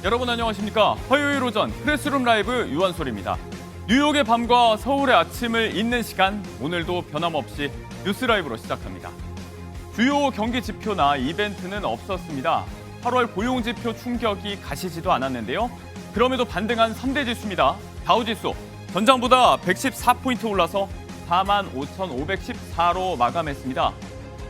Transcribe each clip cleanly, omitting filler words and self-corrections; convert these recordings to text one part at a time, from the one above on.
여러분 안녕하십니까? 화요일 오전 프레스룸 라이브 유한솔입니다. 뉴욕의 밤과 서울의 아침을 잇는 시간, 오늘도 변함없이 뉴스 라이브로 시작합니다. 주요 경기 지표나 이벤트는 없었습니다. 8월 고용지표 충격이 가시지도 않았는데요. 그럼에도 반등한 3대 지수입니다. 다우지수 전장보다 114포인트 올라서 45,514로 마감했습니다.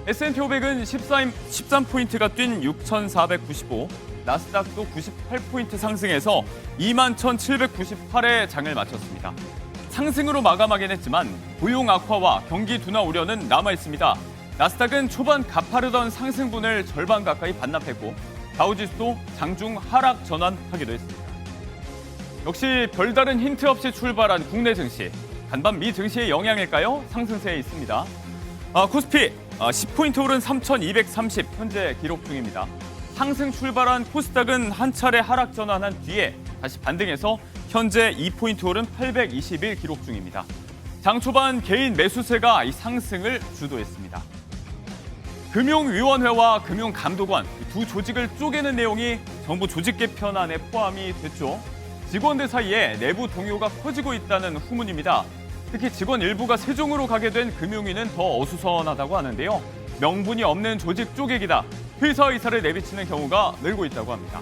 S&P 500은 13포인트가 뛴 6,495, 나스닥도 98포인트 상승해서 21,798에 장을 마쳤습니다. 상승으로 마감하긴 했지만 고용 악화와 경기 둔화 우려는 남아있습니다. 나스닥은 초반 가파르던 상승분을 절반 가까이 반납했고 다우지수도 장중 하락 전환하기도 했습니다. 역시 별다른 힌트 없이 출발한 국내 증시. 간밤 미 증시의 영향일까요? 상승세에 있습니다. 코스피 10포인트 오른 3,230 현재 기록 중입니다. 상승 출발한 코스닥은 한 차례 하락 전환한 뒤에 다시 반등해서 현재 2포인트 오른 821 기록 중입니다. 장 초반 개인 매수세가 이 상승을 주도했습니다. 금융위원회와 금융감독원 두 조직을 쪼개는 내용이 정부 조직 개편안에 포함이 됐죠. 직원들 사이에 내부 동요가 커지고 있다는 후문입니다. 특히 직원 일부가 세종으로 가게 된 금융위는 더 어수선하다고 하는데요. 명분이 없는 조직 쪼개기다. 회사 의사를 내비치는 경우가 늘고 있다고 합니다.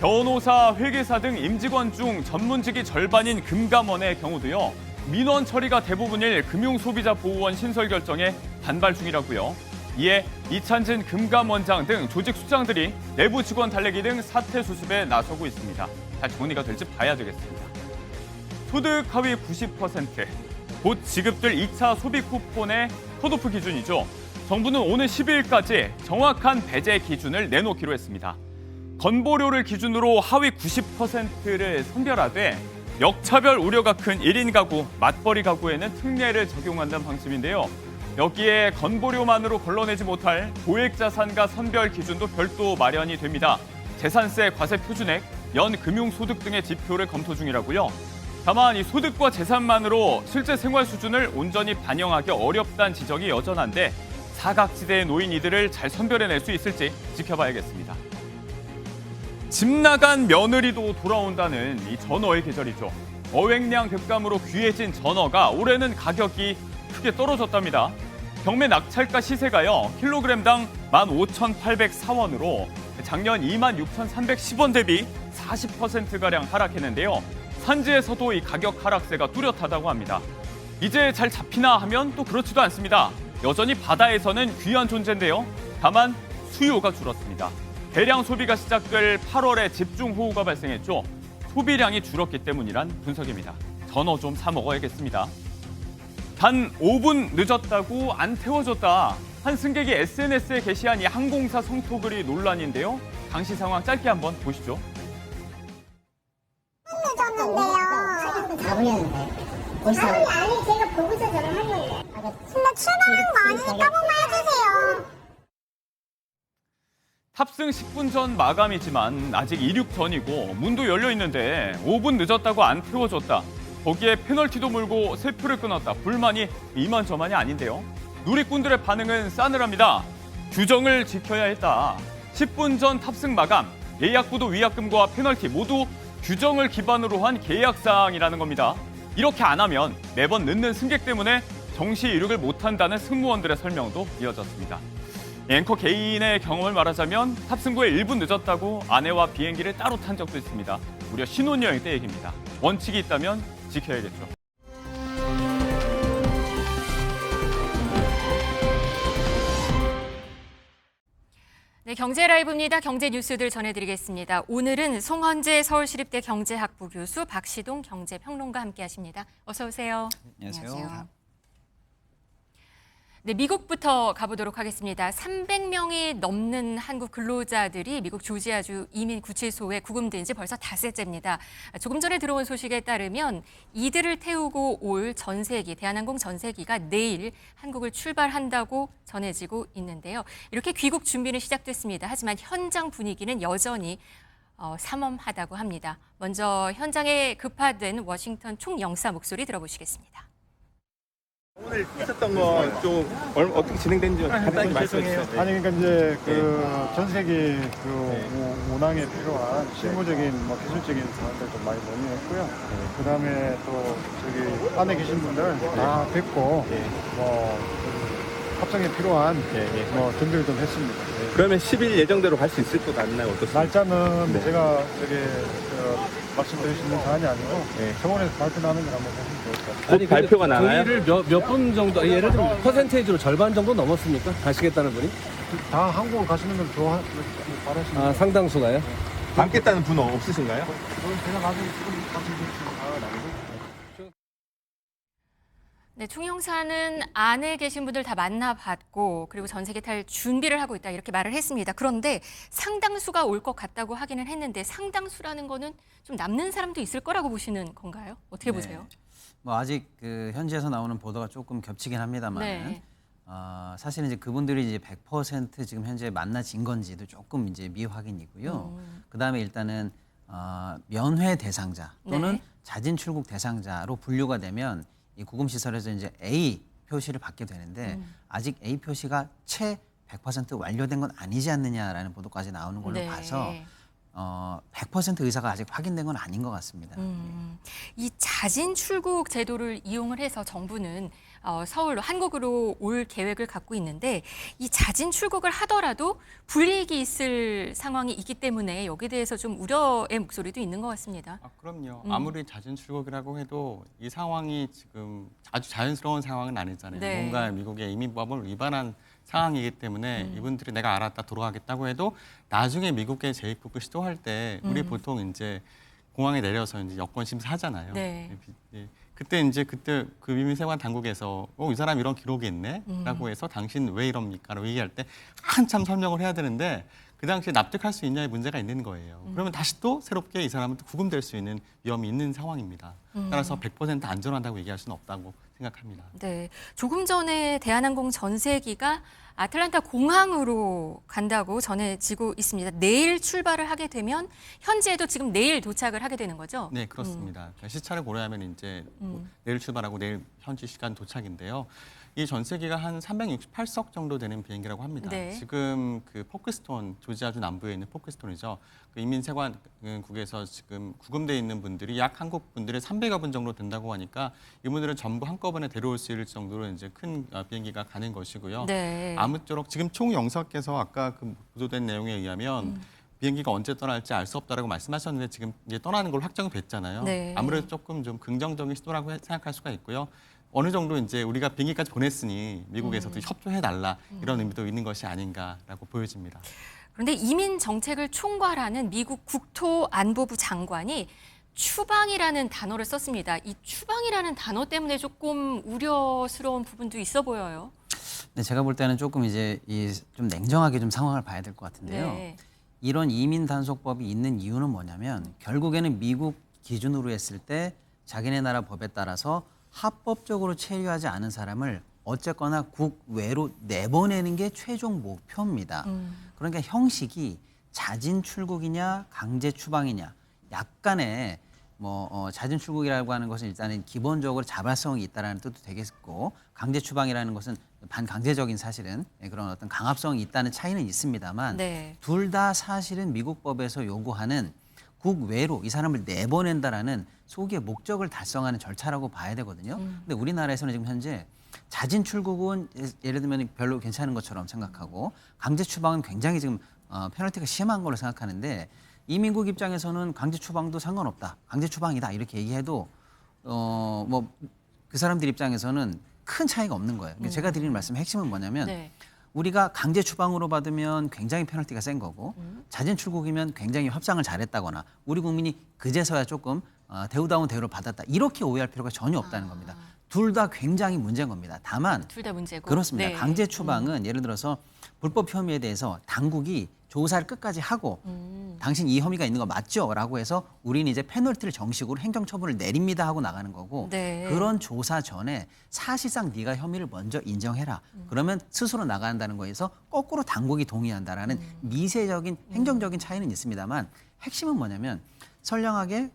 변호사, 회계사 등 임직원 중 전문직이 절반인 금감원의 경우도요. 민원 처리가 대부분일 금융소비자보호원 신설 결정에 반발 중이라고요. 이에 이찬진 금감원장 등 조직 수장들이 내부 직원 달래기 등 사퇴 수습에 나서고 있습니다. 잘 정리가 될지 봐야 되겠습니다. 소득 하위 90%, 곧 지급될 2차 소비 쿠폰의 컷오프 기준이죠. 정부는 오늘 12일까지 정확한 배제 기준을 내놓기로 했습니다. 건보료를 기준으로 하위 90%를 선별하되 역차별 우려가 큰 1인 가구, 맞벌이 가구에는 특례를 적용한다는 방침인데요. 여기에 건보료만으로 걸러내지 못할 고액자산가 선별 기준도 별도 마련이 됩니다. 재산세 과세 표준액, 연금융소득 등의 지표를 검토 중이라고요. 다만 이 소득과 재산만으로 실제 생활 수준을 온전히 반영하기 어렵다는 지적이 여전한데 사각지대에 놓인 이들을 잘 선별해낼 수 있을지 지켜봐야겠습니다. 집 나간 며느리도 돌아온다는 이 전어의 계절이죠. 어획량 곶감으로 귀해진 전어가 올해는 가격이 크게 떨어졌답니다. 경매 낙찰가 시세가요. 킬로그램당 15,804원으로 작년 26,310원 대비 40%가량 하락했는데요. 산지에서도 이 가격 하락세가 뚜렷하다고 합니다. 이제 잘 잡히나 하면 또 그렇지도 않습니다. 여전히 바다에서는 귀한 존재인데요. 다만 수요가 줄었습니다. 대량 소비가 시작될 8월에 집중호우가 발생했죠. 소비량이 줄었기 때문이란 분석입니다. 전어 좀 사 먹어야겠습니다. 단 5분 늦었다고 안 태워줬다. 한 승객이 SNS에 게시한 이 항공사 성토글이 논란인데요. 당시 상황 짧게 한번 보시죠. 늦었는데요. 잡으려는데. 벌써. 아니, 제가 보고서 전화한 거예요. 근데 출발한 거 아니니까 한번만 해주세요. 탑승 10분 전 마감이지만 아직 이륙 전이고 문도 열려 있는데 5분 늦었다고 안 태워줬다. 거기에 페널티도 물고 세표를 끊었다. 불만이 이만저만이 아닌데요. 누리꾼들의 반응은 싸늘합니다. 규정을 지켜야 했다. 10분 전 탑승 마감, 예약부도 위약금과 페널티 모두 규정을 기반으로 한 계약사항이라는 겁니다. 이렇게 안 하면 매번 늦는 승객 때문에 정시 이륙을 못한다는 승무원들의 설명도 이어졌습니다. 앵커 개인의 경험을 말하자면 탑승구에 1분 늦었다고 아내와 비행기를 따로 탄 적도 있습니다. 무려 신혼여행 때 얘기입니다. 원칙이 있다면 지켜야겠죠. 네, 경제 라이브입니다. 경제 뉴스들 전해드리겠습니다. 오늘은 송헌재 서울시립대 경제학부 교수, 박시동 경제평론가 함께하십니다. 어서 오세요. 안녕하세요. 네, 미국부터 가보도록 하겠습니다. 300명이 넘는 한국 근로자들이 미국 조지아주 이민 구치소에 구금된 지 벌써 닷새째입니다. 조금 전에 들어온 소식에 따르면 이들을 태우고 올 전세기, 대한항공 전세기가 내일 한국을 출발한다고 전해지고 있는데요. 이렇게 귀국 준비는 시작됐습니다. 하지만 현장 분위기는 여전히 삼엄하다고 합니다. 먼저 현장에 급파된 워싱턴 총영사 목소리 들어보시겠습니다. 오늘 있었던 거 좀 어떻게 진행된지 간단히 말씀해 주세요. 아니 그러니까 이제 그 전 세계 그 운항에 필요한 실무적인 뭐 기술적인 사항들 좀 많이 논의했고요. 그다음에 또 저기 안에 계신 분들 다 뵙고 뭐 합성에 필요한 뭐 준비를 좀 했습니다. 그러면 10일 예정대로 갈 수 있을 것 같나요? 어떻습니까? 날짜는 제가 저기 말씀드릴 수 있는 사안이 아니고 청원에서 발표 나는 걸 한번 보시면 좋을 것 같아요. 곧 발표가 나나요? 동의를 몇 분 정도, 예를 들면 퍼센테이지로 절반 정도 넘었습니까? 가시겠다는 분이? 다 한국을 가시는 걸 바라시는 아, 상당수가요? 남겠다는 분 없으신가요? 그건 제가 나중에 지금 말씀드릴 수 있는 사안은 아니고. 네, 총영사는 안에 계신 분들 다 만나봤고 그리고 전 세계 탈 준비를 하고 있다 이렇게 말을 했습니다. 그런데 상당수가 올 것 같다고 하기는 했는데 상당수라는 거는 좀 남는 사람도 있을 거라고 보시는 건가요? 어떻게 보세요? 뭐 아직 그 현지에서 나오는 보도가 조금 겹치긴 합니다만 네. 사실은 이제 그분들이 이제 100% 지금 현재 만나진 건지도 조금 이제 미확인이고요. 그다음에 일단은 면회 대상자 또는 네. 자진 출국 대상자로 분류가 되면 이 구금 시설에서 이제 A 표시를 받게 되는데 아직 A 표시가 채 100% 완료된 건 아니지 않느냐라는 보도까지 나오는 걸로 네. 봐서 100% 의사가 아직 확인된 건 아닌 것 같습니다. 이 자진 출국 제도를 이용을 해서 정부는 서울로 한국으로 올 계획을 갖고 있는데 이 자진 출국을 하더라도 불이익이 있을 상황이 있기 때문에 여기에 대해서 좀 우려의 목소리도 있는 것 같습니다. 그럼요. 아무리 자진 출국이라고 해도 이 상황이 지금 아주 자연스러운 상황은 아니잖아요. 네. 뭔가 미국의 이민법을 위반한 상황이기 때문에 이분들이 내가 알았다 돌아가겠다고 해도 나중에 미국에 재입국을 시도할 때 우리 보통 이제 공항에 내려서 이제 여권 심사하잖아요. 네. 그때 그 이민세관 당국에서 이 사람 이런 기록이 있네라고 해서 당신 왜 이럽니까라고 얘기할 때 한참 설명을 해야 되는데 그 당시에 납득할 수 있냐의 문제가 있는 거예요. 그러면 다시 또 새롭게 이 사람은 또 구금될 수 있는 위험이 있는 상황입니다. 따라서 100% 안전하다고 얘기할 수는 없다고 생각합니다. 네, 조금 전에 대한항공 전세기가 아틀란타 공항으로 간다고 전해지고 있습니다. 내일 출발을 하게 되면 현지에도 지금 내일 도착을 하게 되는 거죠? 네, 그렇습니다. 그러니까 시차를 고려하면 이제 내일 출발하고 내일 현지 시간 도착인데요. 이 전세기가 한 368석 정도 되는 비행기라고 합니다. 네. 지금 그 포크스톤, 조지아주 남부에 있는 포크스톤이죠. 그 인민세관국에서 지금 구금돼 있는 분들이 약 한국 분들의 300여 분 정도 된다고 하니까 이분들은 전부 한꺼번에 데려올 수 있을 정도로 이제 큰 비행기가 가는 것이고요. 네. 아무쪼록 지금 총영사께서 아까 그 보도된 내용에 의하면 비행기가 언제 떠날지 알 수 없다라고 말씀하셨는데 지금 이제 떠나는 걸로 확정이 됐잖아요. 네. 아무래도 조금 좀 긍정적인 시도라고 생각할 수가 있고요. 어느 정도 이제 우리가 비행기까지 보냈으니 미국에서도 협조해달라 이런 의미도 있는 것이 아닌가라고 보여집니다. 그런데 이민 정책을 총괄하는 미국 국토안보부 장관이 추방이라는 단어를 썼습니다. 이 추방이라는 단어 때문에 조금 우려스러운 부분도 있어 보여요. 네, 제가 볼 때는 조금 이제 좀 냉정하게 좀 상황을 봐야 될 것 같은데요. 네. 이런 이민 단속법이 있는 이유는 뭐냐면 결국에는 미국 기준으로 했을 때 자기네 나라 법에 따라서 합법적으로 체류하지 않은 사람을 어쨌거나 국외로 내보내는 게 최종 목표입니다. 그러니까 형식이 자진 출국이냐 강제 추방이냐 약간의 자진 출국이라고 하는 것은 일단은 기본적으로 자발성이 있다라는 뜻도 되겠고 강제 추방이라는 것은 반강제적인 사실은 그런 어떤 강압성이 있다는 차이는 있습니다만 네. 둘 다 사실은 미국 법에서 요구하는 국외로 이 사람을 내보낸다라는 소기의 목적을 달성하는 절차라고 봐야 되거든요. 근데 우리나라에서는 지금 현재 자진 출국은 예를 들면 별로 괜찮은 것처럼 생각하고 강제 추방은 굉장히 지금 페널티가 심한 걸로 생각하는데 이민국 입장에서는 강제 추방도 상관없다. 강제 추방이다. 이렇게 얘기해도 그 사람들 입장에서는 큰 차이가 없는 거예요. 제가 드리는 말씀의 핵심은 뭐냐면 네. 우리가 강제 추방으로 받으면 굉장히 페널티가 센 거고 자진 출국이면 굉장히 협상을 잘했다거나 우리 국민이 그제서야 조금 대우다운 대우를 받았다. 이렇게 오해할 필요가 전혀 없다는 겁니다. 둘 다 굉장히 문제인 겁니다. 다만 둘 다 문제고. 그렇습니다. 네. 강제 추방은 예를 들어서 불법 혐의에 대해서 당국이 조사를 끝까지 하고 당신 이 혐의가 있는 거 맞죠? 라고 해서 우리는 이제 페널티를 정식으로 행정처분을 내립니다 하고 나가는 거고 네. 그런 조사 전에 사실상 네가 혐의를 먼저 인정해라. 그러면 스스로 나간다는 거에서 거꾸로 당국이 동의한다라는 미세적인 행정적인 차이는 있습니다만 핵심은 뭐냐면 선량하게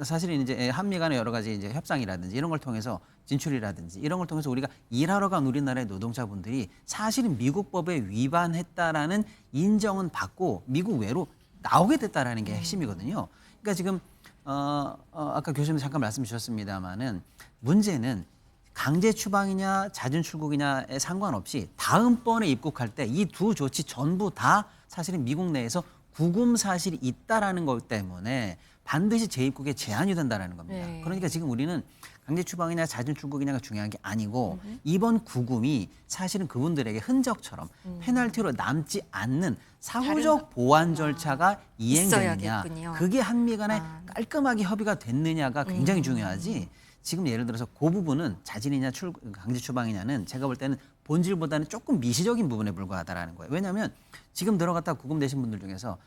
사실은 이제 한미 간의 여러 가지 이제 협상이라든지 이런 걸 통해서 진출이라든지 이런 걸 통해서 우리가 일하러 간 우리나라의 노동자분들이 사실은 미국 법에 위반했다라는 인정은 받고 미국 외로 나오게 됐다라는 게 핵심이거든요. 그러니까 지금 아까 교수님 잠깐 말씀 주셨습니다마는 문제는 강제 추방이냐 잦은 출국이냐에 상관없이 다음번에 입국할 때 이 두 조치 전부 다 사실은 미국 내에서 구금 사실이 있다라는 것 때문에 반드시 재입국에 제한이 된다라는 겁니다. 네. 그러니까 지금 우리는 강제 추방이냐 잦은 출국이냐가 중요한 게 아니고 이번 구금이 사실은 그분들에게 흔적처럼 페널티로 남지 않는 사후적 보완 절차가 이행되느냐, 있어야겠군요. 그게 한미 간에 깔끔하게 협의가 됐느냐가 굉장히 중요하지. 지금 예를 들어서 그 부분은 자진이냐 강제 추방이냐는 제가 볼 때는 본질보다는 조금 미시적인 부분에 불과하다라는 거예요. 왜냐하면 지금 들어갔다 구금되신 분들 중에서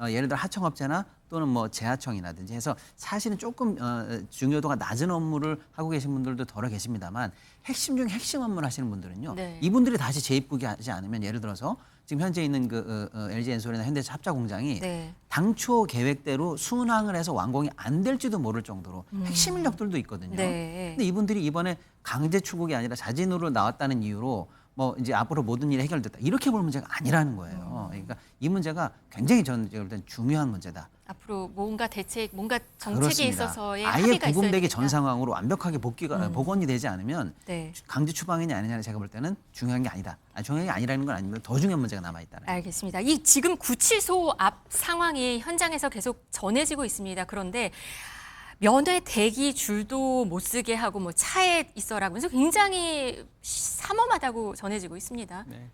예를 들어 하청업체나 또는 뭐 재하청이라든지 해서 사실은 조금 중요도가 낮은 업무를 하고 계신 분들도 덜어 계십니다만 핵심 중 핵심 업무를 하시는 분들은요. 네. 이분들이 다시 재입국이 하지 않으면 예를 들어서 지금 현재 있는 그 LG 엔솔이나 현대차 합자 공장이 네. 당초 계획대로 순항을 해서 완공이 안 될지도 모를 정도로 핵심 인력들도 있거든요. 네. 근데 이분들이 이번에 강제 출국이 아니라 자진으로 나왔다는 이유로 뭐 이제 앞으로 모든 일이 해결됐다 이렇게 볼 문제가 아니라는 거예요. 그러니까 이 문제가 굉장히 저는 제가 볼 때는 중요한 문제다. 앞으로 뭔가 대책, 뭔가 정책에 그렇습니다. 있어서의 아예 합의가 구금되기 있어야 전 상황으로 완벽하게 복원이 되지 않으면 네. 강제 추방이냐 아니냐는 제가 볼 때는 중요한 게 아니다. 중요한 게 아니라는 건 아니면 더 중요한 문제가 남아 있다는. 알겠습니다. 이 지금 구치소 앞 상황이 현장에서 계속 전해지고 있습니다. 그런데 면회 대기 줄도 못 쓰게 하고 뭐 차에 있어라 그래서 굉장히 삼엄하다고 전해지고 있습니다. 네.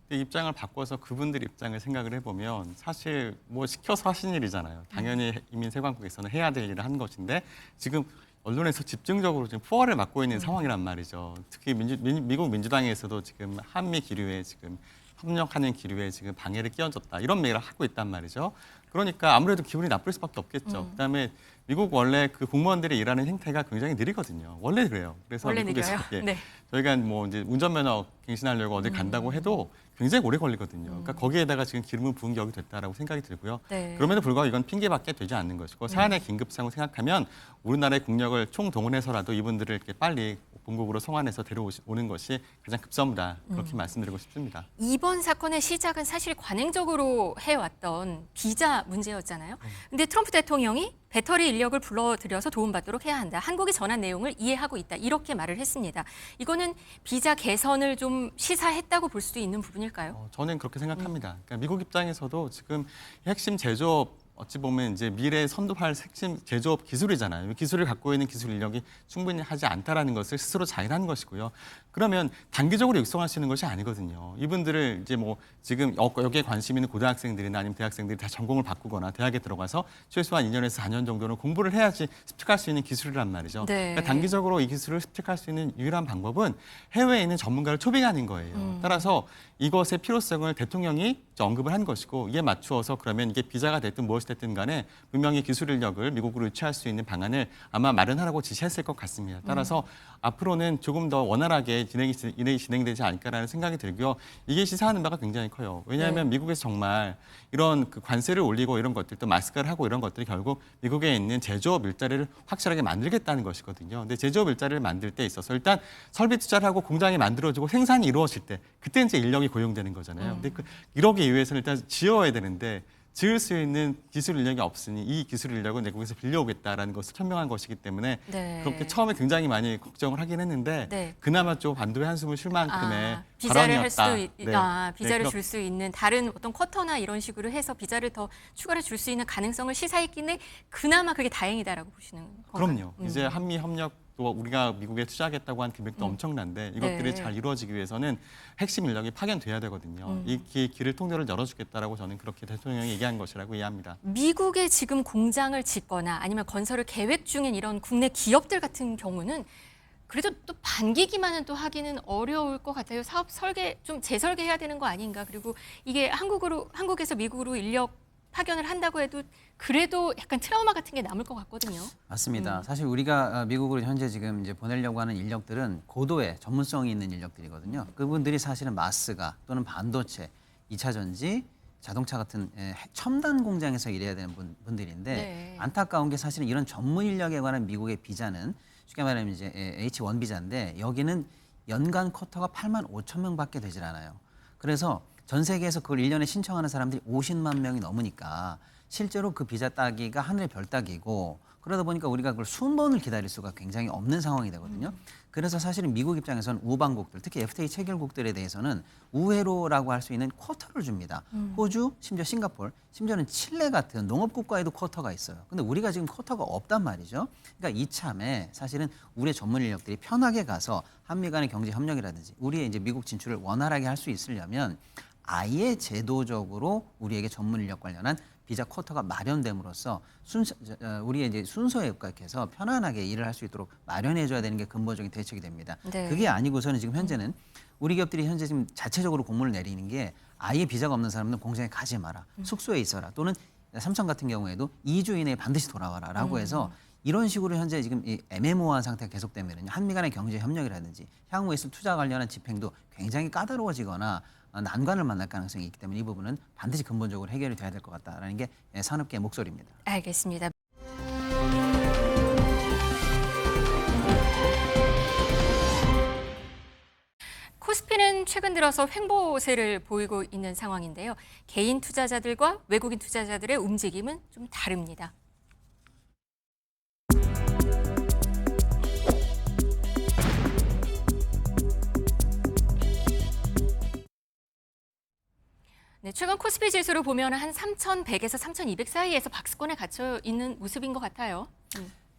입장을 바꿔서 그분들 입장을 생각을 해보면 사실 뭐 시켜서 하신 일이잖아요. 당연히 이민세관국에서는 해야 될 일을 한 것인데 지금 언론에서 집중적으로 지금 포화를 맞고 있는 상황이란 말이죠. 특히 미국 민주당에서도 지금 한미 기류에 지금 협력하는 기류에 지금 방해를 끼얹었다 이런 얘기를 하고 있단 말이죠. 그러니까 아무래도 기분이 나쁠 수밖에 없겠죠. 그다음에 미국 원래 그 공무원들이 일하는 행태가 굉장히 느리거든요. 원래 그래요. 그래서 원래 미국에서 느려요? 예, 네. 저희가 뭐 이제 운전면허 갱신하려고 어디 간다고 해도 굉장히 오래 걸리거든요. 그러니까 거기에다가 지금 기름을 부은 격이 됐다라고 생각이 들고요. 네. 그럼에도 불구하고 이건 핑계밖에 되지 않는 것이고 사안의 긴급성을 생각하면 우리나라의 국력을 총동원해서라도 이분들을 이렇게 빨리 본국으로 송환해서 데려오는 것이 가장 급선무다. 그렇게 말씀드리고 싶습니다. 이번 사건의 시작은 사실 관행적으로 해왔던 비자 문제였잖아요. 근데 트럼프 대통령이 배터리 인력을 불러들여서 도움받도록 해야 한다. 한국이 전한 내용을 이해하고 있다. 이렇게 말을 했습니다. 이거는 비자 개선을 좀 시사했다고 볼 수도 있는 부분일까요? 저는 그렇게 생각합니다. 그러니까 미국 입장에서도 지금 핵심 제조업 어찌 보면 이제 미래에 선도할 핵심 제조업 기술이잖아요. 기술을 갖고 있는 기술 인력이 충분히 하지 않다라는 것을 스스로 자인하는 것이고요. 그러면 단기적으로 육성할 수 있는 것이 아니거든요. 이분들을 이제 뭐 지금 여기에 관심 있는 고등학생들이나 아니면 대학생들이 다 전공을 바꾸거나 대학에 들어가서 최소한 2년에서 4년 정도는 공부를 해야지 습득할 수 있는 기술이란 말이죠. 네. 그러니까 단기적으로 이 기술을 습득할 수 있는 유일한 방법은 해외에 있는 전문가를 초빙하는 거예요. 따라서 이것의 필요성을 대통령이 언급을 한 것이고 이에 맞추어서 그러면 이게 비자가 됐든 무엇이 됐든 간에 분명히 기술 인력을 미국으로 유치할 수 있는 방안을 아마 마련하라고 지시했을 것 같습니다. 따라서 앞으로는 조금 더 원활하게 일이 진행되지 않을까라는 생각이 들고요. 이게 시사하는 바가 굉장히 커요. 왜냐하면 미국에서 정말 이런 그 관세를 올리고 이런 것들 또 마스크를 하고 이런 것들이 결국 미국에 있는 제조업 일자리를 확실하게 만들겠다는 것이거든요. 근데 제조업 일자리를 만들 때 있어서 일단 설비 투자를 하고 공장이 만들어지고 생산이 이루어질 때 그때 이제 인력이 고용되는 거잖아요. 근데 이러기 위해서는 일단 지어야 되는데 지을 수 있는 기술 인력이 없으니 이 기술 인력은 내국에서 빌려오겠다라는 것을 천명한 것이기 때문에 네. 그렇게 처음에 굉장히 많이 걱정을 하긴 했는데 네. 그나마 좀 반도의 한숨을 쉴 만큼의 비자를 할 발언이었다. 수도 네. 비자를 네, 줄 수 있는 다른 어떤 쿼터나 이런 식으로 해서 비자를 더 추가로 줄 수 있는 가능성을 시사했기에 그나마 그게 다행이다라고 보시는 건가요? 그럼요. 이제 한미 협력 또 우리가 미국에 투자하겠다고 한 금액도 엄청난데 이것들이 네. 잘 이루어지기 위해서는 핵심 인력이 파견돼야 되거든요. 이 길을 통로를 열어주겠다라고 저는 그렇게 대통령이 얘기한 것이라고 이해합니다. 미국에 지금 공장을 짓거나 아니면 건설을 계획 중인 이런 국내 기업들 같은 경우는 그래도 또 반기기만은 또 하기는 어려울 것 같아요. 사업 설계 좀 재설계해야 되는 거 아닌가. 그리고 이게 한국에서 미국으로 인력 파견을 한다고 해도 그래도 약간 트라우마 같은 게 남을 것 같거든요. 맞습니다. 사실 우리가 미국으로 현재 지금 이제 보내려고 하는 인력들은 고도의 전문성이 있는 인력들이거든요. 그분들이 사실은 마스가 또는 반도체, 2차 전지, 자동차 같은 첨단 공장에서 일해야 되는 분들인데 네. 안타까운 게 사실은 이런 전문 인력에 관한 미국의 비자는 쉽게 말하면 이제 H1 비자인데 여기는 연간 쿼터가 8만 5천 명밖에 되질 않아요. 그래서 전 세계에서 그걸 1년에 신청하는 사람들이 50만 명이 넘으니까 실제로 그 비자 따기가 하늘의 별 따기고 그러다 보니까 우리가 그걸 순번을 기다릴 수가 굉장히 없는 상황이 되거든요. 그래서 사실은 미국 입장에서는 우방국들, 특히 FTA 체결국들에 대해서는 우회로라고 할 수 있는 쿼터를 줍니다. 호주, 심지어 싱가포르, 심지어는 칠레 같은 농업국가에도 쿼터가 있어요. 근데 우리가 지금 쿼터가 없단 말이죠. 그러니까 이참에 사실은 우리의 전문 인력들이 편하게 가서 한미 간의 경제 협력이라든지 우리의 이제 미국 진출을 원활하게 할 수 있으려면 아예 제도적으로 우리에게 전문 인력 관련한 비자 쿼터가 마련됨으로써 우리의 이제 순서에 입각해서 편안하게 일을 할 수 있도록 마련해줘야 되는 게 근본적인 대책이 됩니다. 네. 그게 아니고서는 지금 현재는 우리 기업들이 현재 지금 자체적으로 공문을 내리는 게 아예 비자가 없는 사람들은 공장에 가지 마라, 숙소에 있어라, 또는 삼성 같은 경우에도 2주 이내에 반드시 돌아와라라고 해서 이런 식으로 현재 지금 이 애매모호한 상태가 계속되면 한미 간의 경제 협력이라든지 향후에 있을 투자 관련한 집행도 굉장히 까다로워지거나 난관을 만날 가능성이 있기 때문에 이 부분은 반드시 근본적으로 해결이 돼야 될 것 같다라는 게 산업계의 목소리입니다. 알겠습니다. 코스피는 최근 들어서 횡보세를 보이고 있는 상황인데요. 개인 투자자들과 외국인 투자자들의 움직임은 좀 다릅니다. 네, 최근 코스피 지수를 보면 한 3,100에서 3,200 사이에서 박스권에 갇혀 있는 모습인 것 같아요.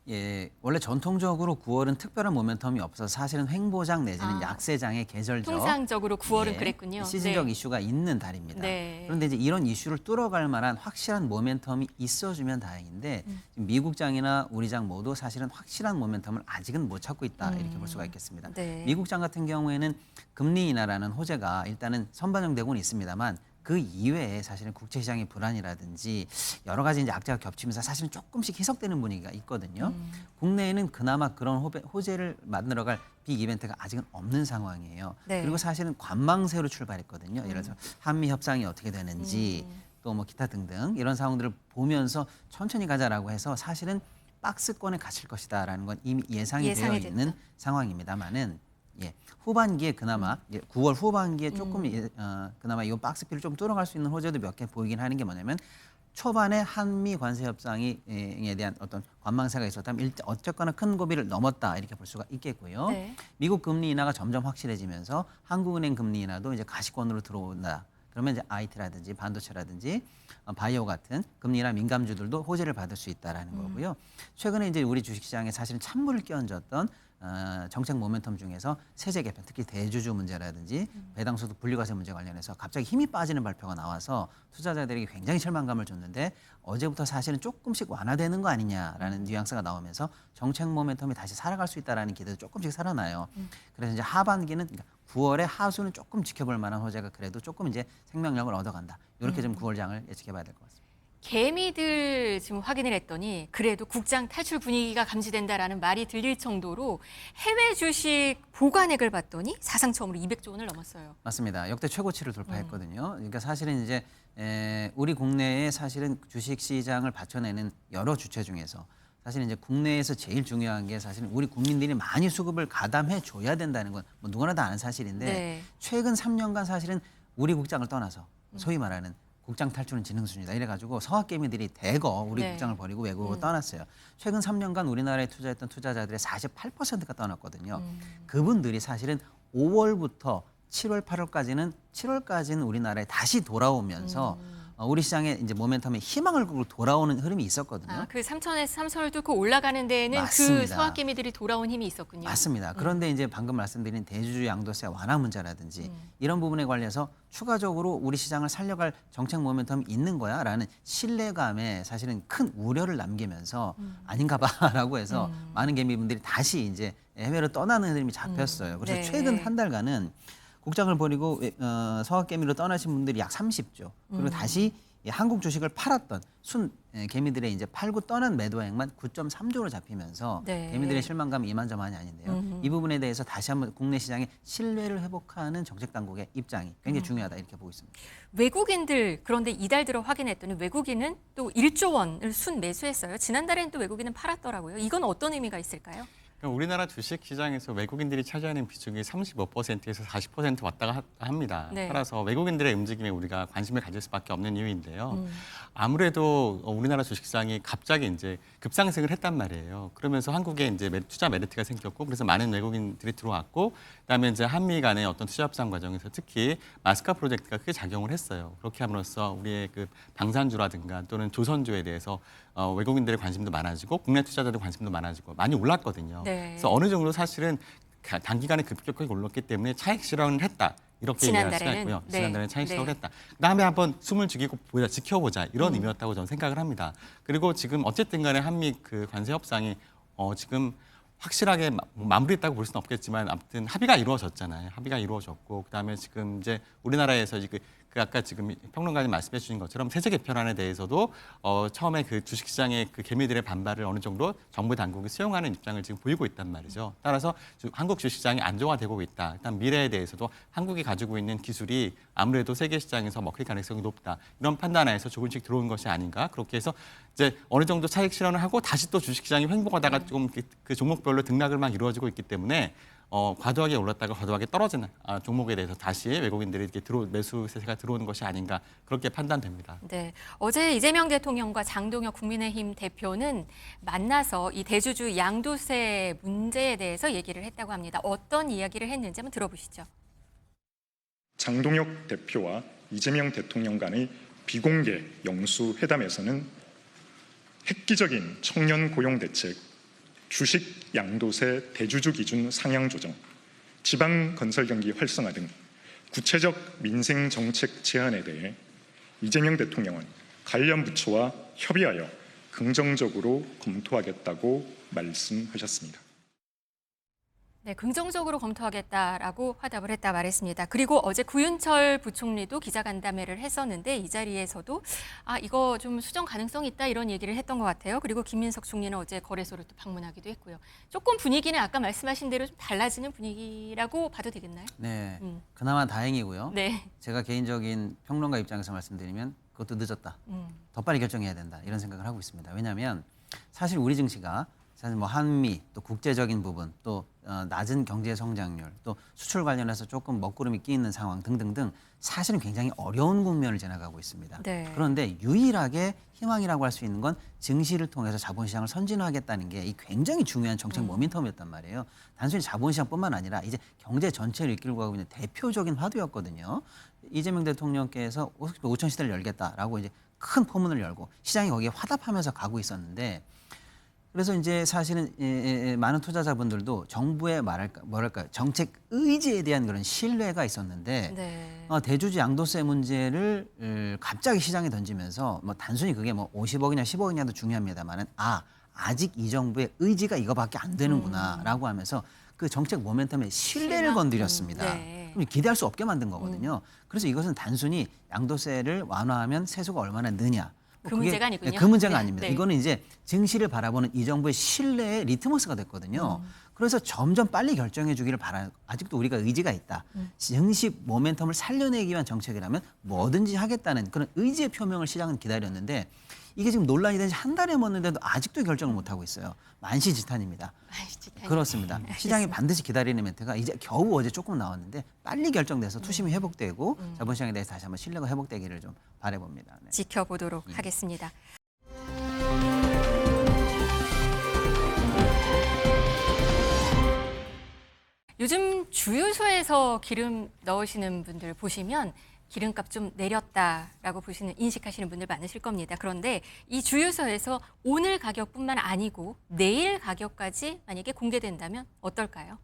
예, 원래 전통적으로 9월은 특별한 모멘텀이 없어서 사실은 횡보장 내지는 약세장의 계절적 통상적으로 9월은 예, 그랬군요. 시즌적 네. 이슈가 있는 달입니다. 네. 그런데 이제 이런 이슈를 뚫어갈 만한 확실한 모멘텀이 있어주면 다행인데 지금 미국장이나 우리장 모두 사실은 확실한 모멘텀을 아직은 못 찾고 있다 이렇게 볼 수가 있겠습니다. 네. 미국장 같은 경우에는 금리 인하라는 호재가 일단은 선반영되고는 있습니다만 그 이외에 사실은 국제시장의 불안이라든지 여러 가지 이제 악재가 겹치면서 사실은 조금씩 희석되는 분위기가 있거든요. 국내에는 그나마 그런 호재를 만들어갈 빅 이벤트가 아직은 없는 상황이에요. 네. 그리고 사실은 관망세로 출발했거든요. 예를 들어서 한미 협상이 어떻게 되는지 또 뭐 기타 등등 이런 상황들을 보면서 천천히 가자라고 해서 사실은 박스권에 갇힐 것이다라는 건 이미 예상이 되어 됐다. 있는 상황입니다만은 예, 후반기에 그나마 9월 후반기에 조금 그나마 이 박스피를 좀 뚫어갈 수 있는 호재도 몇 개 보이긴 하는 게 뭐냐면 초반에 한미 관세 협상에 대한 어떤 관망세가 있었다면 어쨌거나 큰 고비를 넘었다 이렇게 볼 수가 있겠고요. 네. 미국 금리 인하가 점점 확실해지면서 한국은행 금리 인하도 이제 가시권으로 들어온다. 그러면 이제 IT라든지 반도체라든지 바이오 같은 금리 인하 민감주들도 호재를 받을 수 있다라는 거고요. 최근에 이제 우리 주식시장에 사실은 찬물을 끼얹었던 정책 모멘텀 중에서 세제 개편, 특히 대주주 문제라든지 배당소득 분리과세 문제 관련해서 갑자기 힘이 빠지는 발표가 나와서 투자자들에게 굉장히 실망감을 줬는데 어제부터 사실은 조금씩 완화되는 거 아니냐라는 뉘앙스가 나오면서 정책 모멘텀이 다시 살아갈 수 있다라는 기대도 조금씩 살아나요. 그래서 이제 하반기는 그러니까 9월의 하수는 조금 지켜볼 만한 호재가 그래도 조금 이제 생명력을 얻어간다. 이렇게 좀 9월장을 예측해봐야 될 것 같습니다. 개미들 지금 확인을 했더니 그래도 국장 탈출 분위기가 감지된다라는 말이 들릴 정도로 해외 주식 보관액을 봤더니 사상 처음으로 200조 원을 넘었어요. 맞습니다. 역대 최고치를 돌파했거든요. 그러니까 사실은 이제 우리 국내에 사실은 주식 시장을 받쳐내는 여러 주체 중에서 사실 이제 국내에서 제일 중요한 게 사실은 우리 국민들이 많이 수급을 가담해 줘야 된다는 건 뭐 누구나 다 아는 사실인데 네. 최근 3년간 사실은 우리 국장을 떠나서 소위 말하는 국장 탈출은 지능순이다 이래가지고 서학개미들이 대거 우리 네. 국장을 버리고 외국으로 떠났어요. 최근 3년간 우리나라에 투자했던 투자자들의 48%가 떠났거든요. 그분들이 사실은 5월부터 7월, 7월까지는 우리나라에 다시 돌아오면서 우리 시장에 이제 모멘텀에 희망을 끌고 돌아오는 흐름이 있었거든요. 그 3천에서 3선을 뚫고 올라가는 데에는 그 맞습니다. 서학개미들이 돌아온 힘이 있었군요. 맞습니다. 그런데 이제 방금 말씀드린 대주주 양도세 완화 문제라든지 이런 부분에 관해서 추가적으로 우리 시장을 살려갈 정책 모멘텀이 있는 거야라는 신뢰감에 사실은 큰 우려를 남기면서 아닌가 봐라고 해서 많은 개미분들이 다시 이제 해외로 떠나는 흐름이 잡혔어요. 그래서 네. 최근 한 달간은 국장을 버리고 서학개미로 떠나신 분들이 약 30조 그리고 다시 이 한국 주식을 팔았던 개미들의 이제 팔고 떠난 매도액만 9.3조로 잡히면서 네. 개미들의 실망감이 이만저만이 아닌데요. 이 부분에 대해서 다시 한번 국내 시장의 신뢰를 회복하는 정책 당국의 입장이 굉장히 중요하다 이렇게 보고 있습니다. 외국인들 그런데 이달 들어 확인했더니 외국인은 또 1조 원을 순 매수했어요. 지난달에는 또 외국인은 팔았더라고요. 이건 어떤 의미가 있을까요? 그러니까 우리나라 주식 시장에서 외국인들이 차지하는 비중이 35%에서 40% 왔다 합니다. 네. 따라서 외국인들의 움직임에 우리가 관심을 가질 수밖에 없는 이유인데요. 아무래도 우리나라 주식시장이 갑자기 이제 급상승을 했단 말이에요. 그러면서 한국에 이제 투자 메리트가 생겼고, 그래서 많은 외국인들이 들어왔고, 그다음에 이제 한미 간의 어떤 투자 협상 과정에서 특히 마스카 프로젝트가 크게 작용을 했어요. 그렇게 함으로써 우리의 그 방산주라든가 또는 조선주에 대해서 외국인들의 관심도 많아지고 국내 투자자들의 관심도 많아지고 많이 올랐거든요. 네. 그래서 어느 정도 사실은 단기간에 급격하게 올랐기 때문에 차익 실현을 했다. 이렇게 이해할 수가 있고요. 네. 지난달에는 차익 실현을 네. 했다. 그다음에 한번 숨을 죽이고 보자, 지켜보자 이런 의미였다고 저는 생각을 합니다. 그리고 지금 어쨌든 간에 한미 그 관세 협상이 지금 확실하게 마무리했다고 볼 수는 없겠지만 아무튼 합의가 이루어졌잖아요. 합의가 이루어졌고 그다음에 지금 이제 우리나라에서 이제 그 아까 지금 평론가님 말씀해 주신 것처럼 세제 개편안에 대해서도 처음에 그 주식시장의 그 개미들의 반발을 어느 정도 정부 당국이 수용하는 입장을 지금 보이고 있단 말이죠. 따라서 한국 주식시장이 안정화되고 있다. 일단 미래에 대해서도 한국이 가지고 있는 기술이 아무래도 세계 시장에서 먹힐 가능성이 높다. 이런 판단하에서 조금씩 들어온 것이 아닌가. 그렇게 해서 이제 어느 정도 차익 실현을 하고 다시 또 주식시장이 횡보하다가 조금 그 종목별로 등락을 막 이루어지고 있기 때문에 과도하게 올랐다가 과도하게 떨어지는 종목에 대해서 다시 외국인들이 이렇게 매수세가 들어오는 것이 아닌가 그렇게 판단됩니다. 네, 어제 이재명 대통령과 장동혁 국민의힘 대표는 만나서 이 대주주 양도세 문제에 대해서 얘기를 했다고 합니다. 어떤 이야기를 했는지 한번 들어보시죠. 장동혁 대표와 이재명 대통령 간의 비공개 영수회담에서는 획기적인 청년 고용 대책, 주식 양도세 대주주 기준 상향 조정, 지방 건설 경기 활성화 등 구체적 민생 정책 제안에 대해 이재명 대통령은 관련 부처와 협의하여 긍정적으로 검토하겠다고 말씀하셨습니다. 네, 긍정적으로 검토하겠다라고 화답을 했다 말했습니다. 그리고 어제 구윤철 부총리도 기자간담회를 했었는데 이 자리에서도 이거 좀 수정 가능성이 있다 이런 얘기를 했던 것 같아요. 그리고 김민석 총리는 어제 거래소를 또 방문하기도 했고요. 조금 분위기는 아까 말씀하신 대로 좀 달라지는 분위기라고 봐도 되겠나요? 네, 그나마 다행이고요. 네. 제가 개인적인 평론가 입장에서 말씀드리면 그것도 늦었다. 더 빨리 결정해야 된다. 이런 생각을 하고 있습니다. 왜냐하면 사실 우리 증시가 사실 뭐 한미 또 국제적인 부분 또 낮은 경제 성장률 또 수출 관련해서 조금 먹구름이 끼 있는 상황 등등등 사실은 굉장히 어려운 국면을 지나가고 있습니다. 네. 그런데 유일하게 희망이라고 할 수 있는 건 증시를 통해서 자본시장을 선진화하겠다는 게 이 굉장히 중요한 정책 모멘텀이었단 말이에요. 단순히 자본시장뿐만 아니라 이제 경제 전체를 이끌고 가고 있는 대표적인 화두였거든요. 이재명 대통령께서 5천 시대를 열겠다라고 이제 큰 포문을 열고 시장이 거기에 화답하면서 가고 있었는데 그래서 이제 사실은 많은 투자자분들도 정부의 뭐랄까 정책 의지에 대한 그런 신뢰가 있었는데 네. 대주주 양도세 문제를 갑자기 시장에 던지면서 뭐 단순히 그게 뭐 50억이냐 10억이냐도 중요합니다만은 아직 이 정부의 의지가 이거밖에 안 되는구나라고 하면서 그 정책 모멘텀의 신뢰를 건드렸습니다. 네. 그럼 기대할 수 없게 만든 거거든요. 그래서 이것은 단순히 양도세를 완화하면 세수가 얼마나 느냐. 그 문제가 아니군요. 그 문제가 네, 아닙니다. 네. 이거는 이제 증시를 바라보는 이 정부의 신뢰의 리트머스가 됐거든요. 그래서 점점 빨리 결정해 주기를 바라는 아직도 우리가 의지가 있다. 증시 모멘텀을 살려내기 위한 정책이라면 뭐든지 하겠다는 그런 의지의 표명을 시장은 기다렸는데 이게 지금 논란이 된 지 한 달에 넘었는데도 아직도 결정을 못하고 있어요. 만시지탄입니다. 그렇습니다. 시장이 반드시 기다리는 멘트가 이제 겨우 어제 조금 나왔는데 빨리 결정돼서 투심이 회복되고 자본시장에 대해서 다시 한번 신뢰가 회복되기를 좀 바라봅니다. 네. 지켜보도록 하겠습니다. 요즘 주유소에서 기름 넣으시는 분들 보시면 기름값 좀 내렸다라고 보시는 인식하시는 분들 많으실 겁니다. 그런데 이 주유소에서 오늘 가격뿐만 아니고 내일 가격까지 만약에 공개된다면 어떨까요?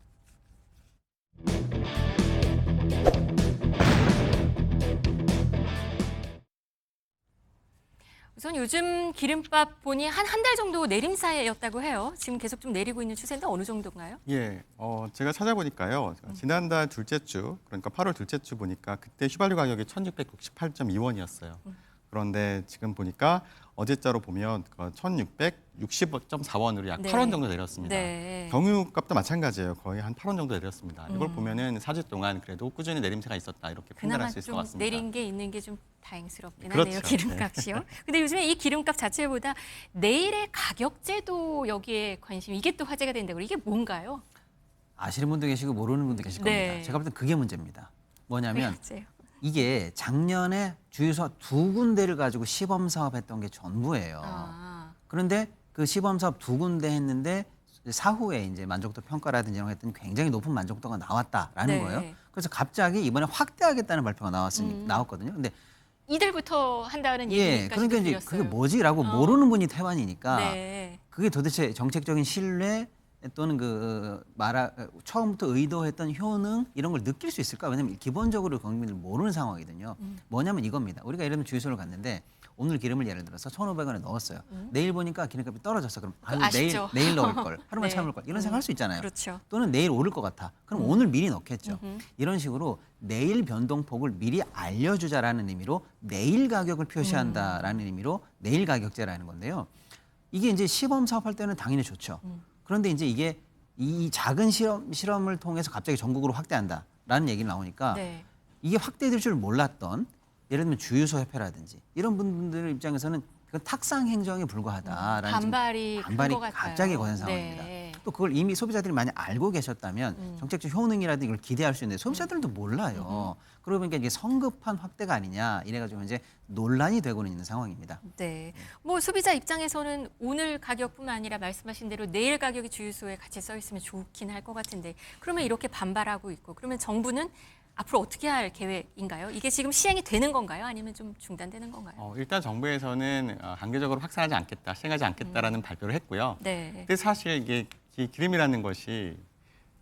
우선 요즘 기름값 보니 한 달 정도 내림세였다고 해요. 지금 계속 좀 내리고 있는 추세인데 어느 정도인가요? 예, 제가 찾아보니까요. 지난달 둘째 주, 그러니까 8월 둘째 주 보니까 그때 휘발유 가격이 1,668.2원이었어요. 그런데 지금 보니까 어제자로 보면 1,660.4원으로 약 네. 8원 정도 내렸습니다. 네. 경유값도 마찬가지예요. 거의 한 8원 정도 내렸습니다. 이걸 음. 보면은 4주 동안 그래도 꾸준히 내림세가 있었다 이렇게 그나마 판단할 수 있을 것 좀 같습니다. 내린 게 있는 게 좀 다행스럽긴 그렇죠. 하네요. 기름값이요. 근데 요즘에 이 기름값 자체보다 내일의 가격제도 여기에 관심이 이게 또 화제가 된다고 이게 뭔가요? 아시는 분도 계시고 모르는 분도 계실 네. 겁니다. 제가 볼 땐 그게 문제입니다. 뭐냐면 가격제요. 이게 작년에 주유소 2군데를 가지고 시범 사업했던 게 전부예요. 아. 그런데 그 시범 사업 2군데 했는데 사후에 이제 만족도 평가라든지 이런 거 했더니 굉장히 높은 만족도가 나왔다라는 네. 거예요. 그래서 갑자기 이번에 확대하겠다는 발표가 나왔거든요. 근데 이들부터 한다는 예, 얘기까지 그러니까 이제 들렸어요. 그게 뭐지라고 모르는 분이 태반이니까 네. 그게 도대체 정책적인 신뢰 또는 처음부터 의도했던 효능 이런 걸 느낄 수 있을까? 왜냐하면 기본적으로 국민들 모르는 상황이거든요. 뭐냐면 이겁니다. 우리가 예를 들면 주유소를 갔는데 오늘 기름을 예를 들어서 1,500원에 넣었어요. 내일 보니까 기름값이 떨어졌어. 그럼 아쉽죠. 내일 넣을 걸, 하루만 네. 참을 걸 이런 생각할 수 있잖아요. 그렇죠. 또는 내일 오를 것 같아. 그럼 오늘 미리 넣겠죠. 이런 식으로 내일 변동폭을 미리 알려주자라는 의미로 내일 가격을 표시한다라는 의미로 내일 가격제라는 건데요. 이게 이제 시범 사업할 때는 당연히 좋죠. 그런데 이제 이게 이 작은 실험을 통해서 갑자기 전국으로 확대한다라는 얘기가 나오니까 네. 이게 확대될 줄 몰랐던 예를 들면 주유소 협회라든지 이런 분들 입장에서는 그건 탁상 행정에 불과하다라는 반발이 반발이 큰것 같아요. 갑자기 거센 상황입니다. 네. 또 그걸 이미 소비자들이 많이 알고 계셨다면 정책적 효능이라든지 이걸 기대할 수 있는데 소비자들도 몰라요. 그러고 보니까 이게 성급한 확대가 아니냐 이래가지고 이제 논란이 되고는 있는 상황입니다. 네. 뭐 소비자 입장에서는 오늘 가격뿐만 아니라 말씀하신 대로 내일 가격이 주유소에 같이 써 있으면 좋긴 할 것 같은데 그러면 이렇게 반발하고 있고 그러면 정부는 앞으로 어떻게 할 계획인가요? 이게 지금 시행이 되는 건가요? 아니면 좀 중단되는 건가요? 일단 정부에서는 단계적으로 확산하지 않겠다, 시행하지 않겠다라는 발표를 했고요. 네. 근데 사실 이게 기름이라는 것이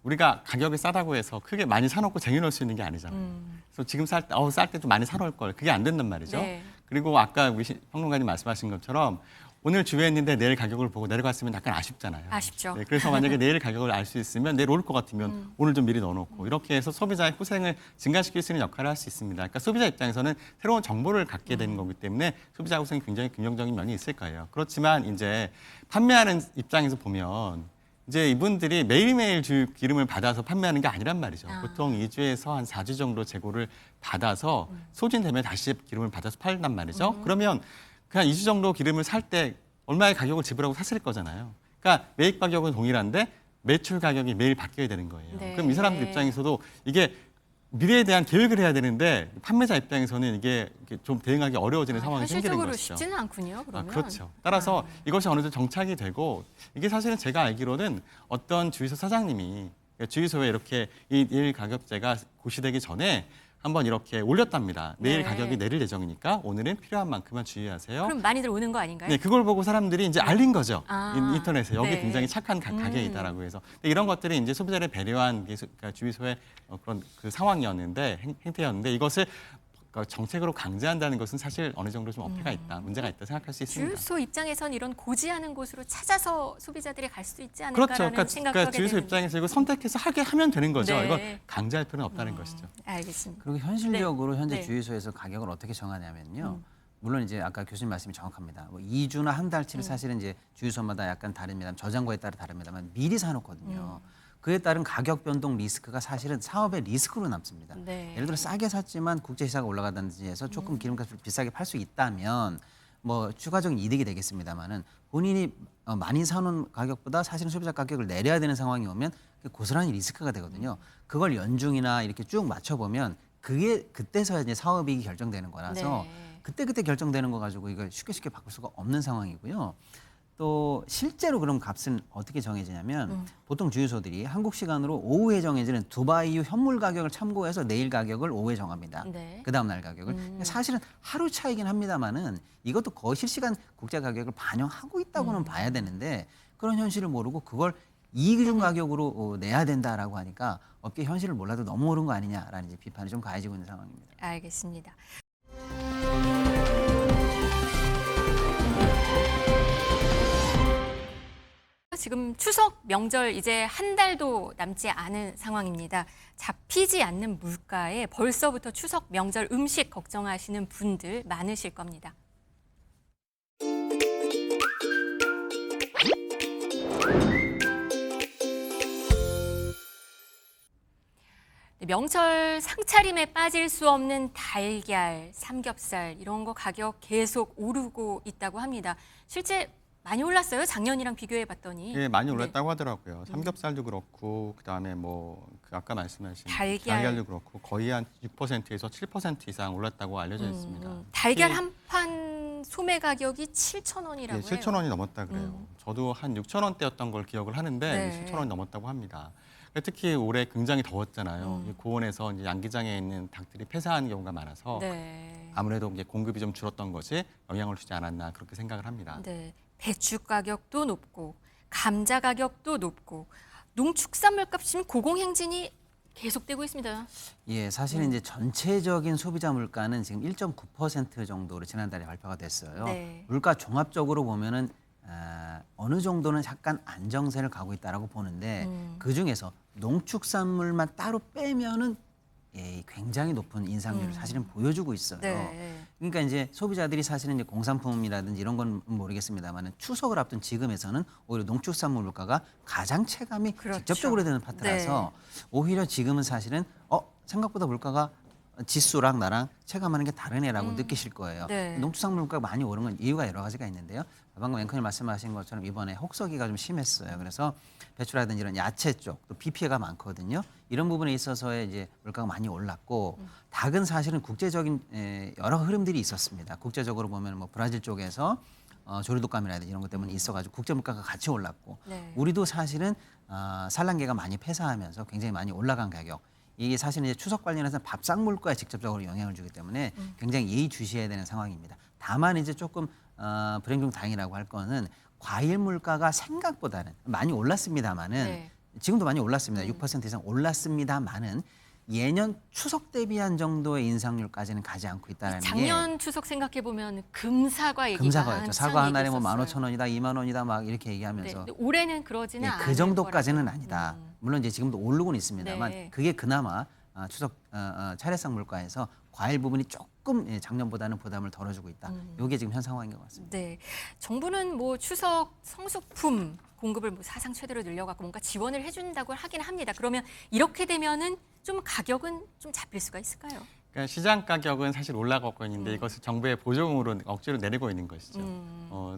우리가 가격이 싸다고 해서 크게 많이 사놓고 쟁여놓을 수 있는 게 아니잖아요. 그래서 지금 쌀 때 좀 많이 사놓을 걸 그게 안 된단 말이죠. 네. 그리고 아까 우리 평론가님 말씀하신 것처럼 오늘 주유했는데 내일 가격을 보고 내려갔으면 약간 아쉽잖아요. 아쉽죠. 네, 그래서 만약에 내일 가격을 알 수 있으면 내일 올 것 같으면 오늘 좀 미리 넣어놓고 이렇게 해서 소비자의 고생을 증가시킬 수 있는 역할을 할 수 있습니다. 그러니까 소비자 입장에서는 새로운 정보를 갖게 되는 거기 때문에 소비자 고생이 굉장히 긍정적인 면이 있을 거예요. 그렇지만 이제 판매하는 입장에서 보면 이제 이분들이 매일매일 기름을 받아서 판매하는 게 아니란 말이죠. 보통 2주에서 한 4주 정도 재고를 받아서 소진되면 다시 기름을 받아서 팔단 말이죠. 그러면 그냥 2주 정도 기름을 살 때 얼마의 가격을 지불하고 샀을 거잖아요. 그러니까 매입 가격은 동일한데 매출 가격이 매일 바뀌어야 되는 거예요. 네. 그럼 이 사람들 입장에서도 이게 미래에 대한 계획을 해야 되는데 판매자 입장에서는 이게 좀 대응하기 어려워지는 상황이 생기는 현실적으로 것이죠. 쉽지는 않군요. 그러면. 그렇죠. 따라서 이것이 어느 정도 정착이 되고 이게 사실은 제가 알기로는 어떤 주유소 사장님이 주유소에 이렇게 이 내일 가격제가 고시되기 전에 한번 이렇게 올렸답니다. 내일 네. 가격이 내릴 예정이니까 오늘은 필요한 만큼만 주유하세요. 그럼 많이들 오는 거 아닌가요? 네, 그걸 보고 사람들이 이제 알린 거죠. 아, 인터넷에 여기 네. 굉장히 착한 가게이다라고 해서 근데 이런 것들이 이제 소비자를 배려한 그러니까 주유소의 그런 그 상황이었는데 행태였는데 이것을 정책으로 강제한다는 것은 사실 어느 정도 좀 어폐가 있다, 문제가 있다 생각할 수 있습니다. 주유소 입장에선 이런 고지하는 곳으로 찾아서 소비자들이 갈 수도 있지 그렇죠. 않을까라는 생각을 그러니까 하게 주유소 되는데. 입장에서 이거 선택해서 하게 하면 되는 거죠. 네. 이거 강제할 필요는 없다는 것이죠. 알겠습니다. 그리고 현실적으로 현재 네. 주유소에서 가격을 어떻게 정하냐면요. 물론 이제 아까 교수님 말씀이 정확합니다. 뭐 2주나 한 달치를 사실은 이제 주유소마다 약간 다릅니다. 저장고에 따라 다릅니다만 미리 사놓거든요. 그에 따른 가격 변동 리스크가 사실은 사업의 리스크로 남습니다. 네. 예를 들어 싸게 샀지만 국제 시세가 올라가든지 해서 조금 기름값을 비싸게 팔 수 있다면 뭐 추가적인 이득이 되겠습니다만은 본인이 많이 사놓은 가격보다 사실은 소비자 가격을 내려야 되는 상황이 오면 고스란히 리스크가 되거든요. 그걸 연중이나 이렇게 쭉 맞춰보면 그게 그때서야 이제 사업이익이 결정되는 거라서 네. 그때 결정되는 거 가지고 이걸 쉽게 바꿀 수가 없는 상황이고요. 또 실제로 그럼 값은 어떻게 정해지냐면 보통 주유소들이 한국 시간으로 오후에 정해지는 두바이 이후 현물 가격을 참고해서 내일 가격을 오후에 정합니다. 네. 그 다음 날 가격을. 사실은 하루 차이긴 합니다만은 이것도 거의 실시간 국제 가격을 반영하고 있다고는 봐야 되는데 그런 현실을 모르고 그걸 이기준 가격으로 내야 된다라고 하니까 업계 현실을 몰라도 너무 옳은 거 아니냐라는 이제 비판이 좀 가해지고 있는 상황입니다. 알겠습니다. 지금 추석 명절 이제 한 달도 남지 않은 상황입니다. 잡히지 않는 물가에 벌써부터 추석 명절 음식 걱정하시는 분들 많으실 겁니다. 명절 상차림에 빠질 수 없는 달걀, 삼겹살 이런 거 가격 계속 오르고 있다고 합니다. 실제 많이 올랐어요. 작년이랑 비교해 봤더니. 예, 많이 올랐다고 하더라고요. 삼겹살도 그렇고 그다음에 그 아까 말씀하신 달걀도 그렇고 거의 한 6%에서 7% 이상 올랐다고 알려져 있습니다. 달걀 한 판 소매 가격이 7,000원이라고 예, 해요. 7,000원이 넘었다 그래요. 저도 한 6,000원대였던 걸 기억을 하는데 네. 7,000원이 넘었다고 합니다. 특히 올해 굉장히 더웠잖아요. 이 고온에서 이제 양기장에 있는 닭들이 폐사하는 경우가 많아서 네. 아무래도 이제 공급이 좀 줄었던 것이 영향을 주지 않았나 그렇게 생각을 합니다. 네. 배추 가격도 높고 감자 가격도 높고 농축산물 값 지금 고공행진이 계속되고 있습니다. 예, 사실은 이제 전체적인 소비자 물가는 지금 1.9% 정도로 지난달에 발표가 됐어요. 네. 물가 종합적으로 보면은 어느 정도는 약간 안정세를 가고 있다라고 보는데 그 중에서 농축산물만 따로 빼면은 굉장히 높은 인상률을 사실은 보여주고 있어요. 네. 그러니까 이제 소비자들이 사실은 이제 공산품이라든지 이런 건 모르겠습니다만 추석을 앞둔 지금에서는 오히려 농축산물 물가가 가장 체감이 그렇죠. 직접적으로 되는 파트라서 오히려 지금은 사실은 생각보다 물가가 지수랑 나랑 체감하는 게 다르네라고 느끼실 거예요. 네. 농축산물 물가가 많이 오른 건 이유가 여러 가지가 있는데요. 방금 앵커님 말씀하신 것처럼 이번에 혹서기가 좀 심했어요. 그래서 배추라든지 이런 야채 쪽, 또 비 피해가 많거든요. 이런 부분에 있어서의 이제 물가가 많이 올랐고 닭은 사실은 국제적인 여러 흐름들이 있었습니다. 국제적으로 보면 뭐 브라질 쪽에서 조류독감이라든지 이런 것 때문에 있어가지고 국제 물가가 같이 올랐고 네. 우리도 사실은 산란계가 많이 폐사하면서 굉장히 많이 올라간 가격. 이게 사실은 이제 추석 관련해서 밥상 물가에 직접적으로 영향을 주기 때문에 굉장히 예의주시해야 되는 상황입니다. 다만 이제 조금 불행 중 다행이라고 할 거는 과일 물가가 생각보다는 많이 올랐습니다만은 네. 지금도 많이 올랐습니다. 6% 이상 올랐습니다만은 예년 추석 대비한 정도의 인상률까지는 가지 않고 있다는 게 작년 추석 생각해 보면 금사과 얘기가 금사과였죠. 한창 사과 한 알에 뭐 얘기했었어요. 15,000원이다, 2만 원이다 막 이렇게 얘기하면서 네. 근데 올해는 그러지는 않을 그 정도까지는 거라고. 아니다. 물론 이제 지금도 오르고는 있습니다만 네. 그게 그나마 추석 차례상 물가에서 과일 부분이 조금 작년보다는 부담을 덜어주고 있다. 이게 지금 현 상황인 것 같습니다. 네, 정부는 뭐 추석 성수품 공급을 뭐 사상 최대로 늘려갖고 뭔가 지원을 해준다고 하긴 합니다. 그러면 이렇게 되면은 좀 가격은 좀 잡힐 수가 있을까요? 그러니까 시장 가격은 사실 올라가고 있는데 이것을 정부의 보조금으로 억지로 내리고 있는 것이죠.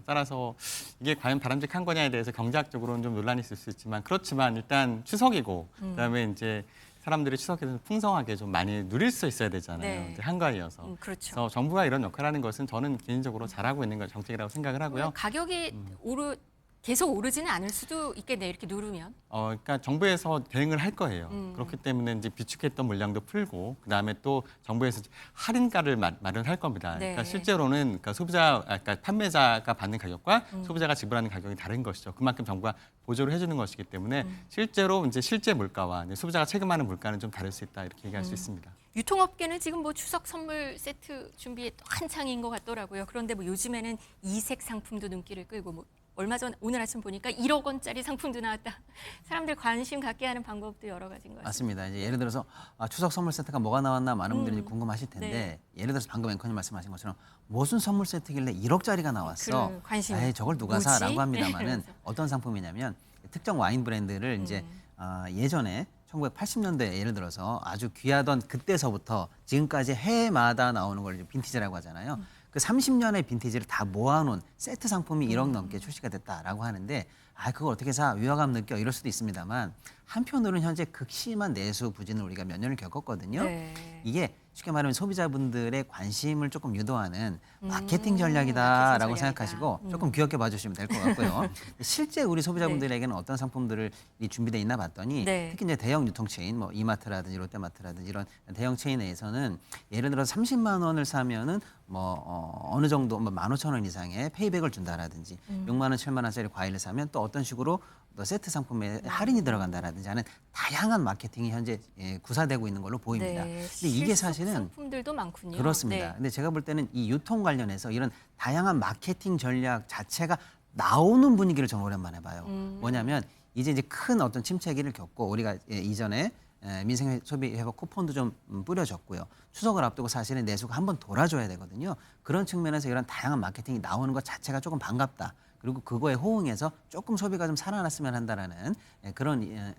따라서 이게 과연 바람직한 거냐에 대해서 경제학적으로는 좀 논란이 있을 수 있지만 그렇지만 일단 추석이고 그다음에 이제 사람들이 추석에서 풍성하게 좀 많이 누릴 수 있어야 되잖아요. 네. 이제 한가위여서. 그렇죠. 그래서 정부가 이런 역할을 하는 것은 저는 개인적으로 잘하고 있는 건 정책이라고 생각을 하고요. 가격이 계속 오르지는 않을 수도 있겠네요. 이렇게 누르면. 그러니까 정부에서 대응을 할 거예요. 그렇기 때문에 이제 비축했던 물량도 풀고 그다음에 또 정부에서 할인가를 마련할 겁니다. 네. 그러니까 실제로는 그러니까 판매자가 받는 가격과 소비자가 지불하는 가격이 다른 것이죠. 그만큼 정부가 보조를 해주는 것이기 때문에 실제로 이제 실제 물가와 이제 소비자가 체감하는 물가는 좀 다를 수 있다 이렇게 얘기할 수 있습니다. 유통업계는 지금 뭐 추석 선물 세트 준비에 또 한창인 것 같더라고요. 그런데 뭐 요즘에는 이색 상품도 눈길을 끌고 뭐 얼마 전 오늘 아침 보니까 1억 원짜리 상품도 나왔다. 사람들 관심 갖게 하는 방법도 여러 가지인 것 같습니다. 맞습니다. 이제 예를 들어서 추석 선물 세트가 뭐가 나왔나 많은 분들이 궁금하실 텐데 네. 예를 들어서 방금 앵커님 말씀하신 것처럼 무슨 선물 세트길래 1억짜리가 나왔어? 그런 관심이. 에이, 저걸 누가 뭐지? 사라고 합니다만은 이러면서. 어떤 상품이냐면 특정 와인 브랜드를 이제 예전에 1980년대 예를 들어서 아주 귀하던 그때서부터 지금까지 해마다 나오는 걸 이제 빈티지라고 하잖아요. 그 30년의 빈티지를 다 모아놓은 세트 상품이 1억 넘게 출시가 됐다라고 하는데 그걸 어떻게 사? 위화감 느껴? 이럴 수도 있습니다만 한편으로는 현재 극심한 내수 부진을 우리가 몇 년을 겪었거든요. 네. 이게 쉽게 말하면 소비자분들의 관심을 조금 유도하는 마케팅 전략이다라고 마케팅 전략이다. 생각하시고 조금 귀엽게 봐주시면 될 것 같고요. 실제 우리 소비자분들에게는 어떤 상품들이 준비돼 있나 봤더니 네. 특히 이제 대형 유통체인, 뭐 이마트라든지 롯데마트라든지 이런 대형 체인에서는 예를 들어서 30만 원을 사면은 뭐 어느 정도 뭐 15,000원 이상의 페이백을 준다라든지 6만 원, 7만 원짜리 과일을 사면 또 어떤 식으로 또 세트 상품에 할인이 들어간다라든지 하는 다양한 마케팅이 현재 구사되고 있는 걸로 보입니다. 네. 근데 이게 실속 사실은 상품들도 많군요. 그렇습니다. 네. 근데 제가 볼 때는 이 유통 관련해서 이런 다양한 마케팅 전략 자체가 나오는 분위기를 저는 오랜만에 봐요. 뭐냐면 이제 큰 어떤 침체기를 겪고 우리가 이전에 민생 소비 회복 쿠폰도 좀 뿌려줬고요. 추석을 앞두고 사실은 내수가 한번 돌아줘야 되거든요. 그런 측면에서 이런 다양한 마케팅이 나오는 것 자체가 조금 반갑다. 그리고 그거에 호응해서 조금 소비가 좀 살아났으면 한다라는 그런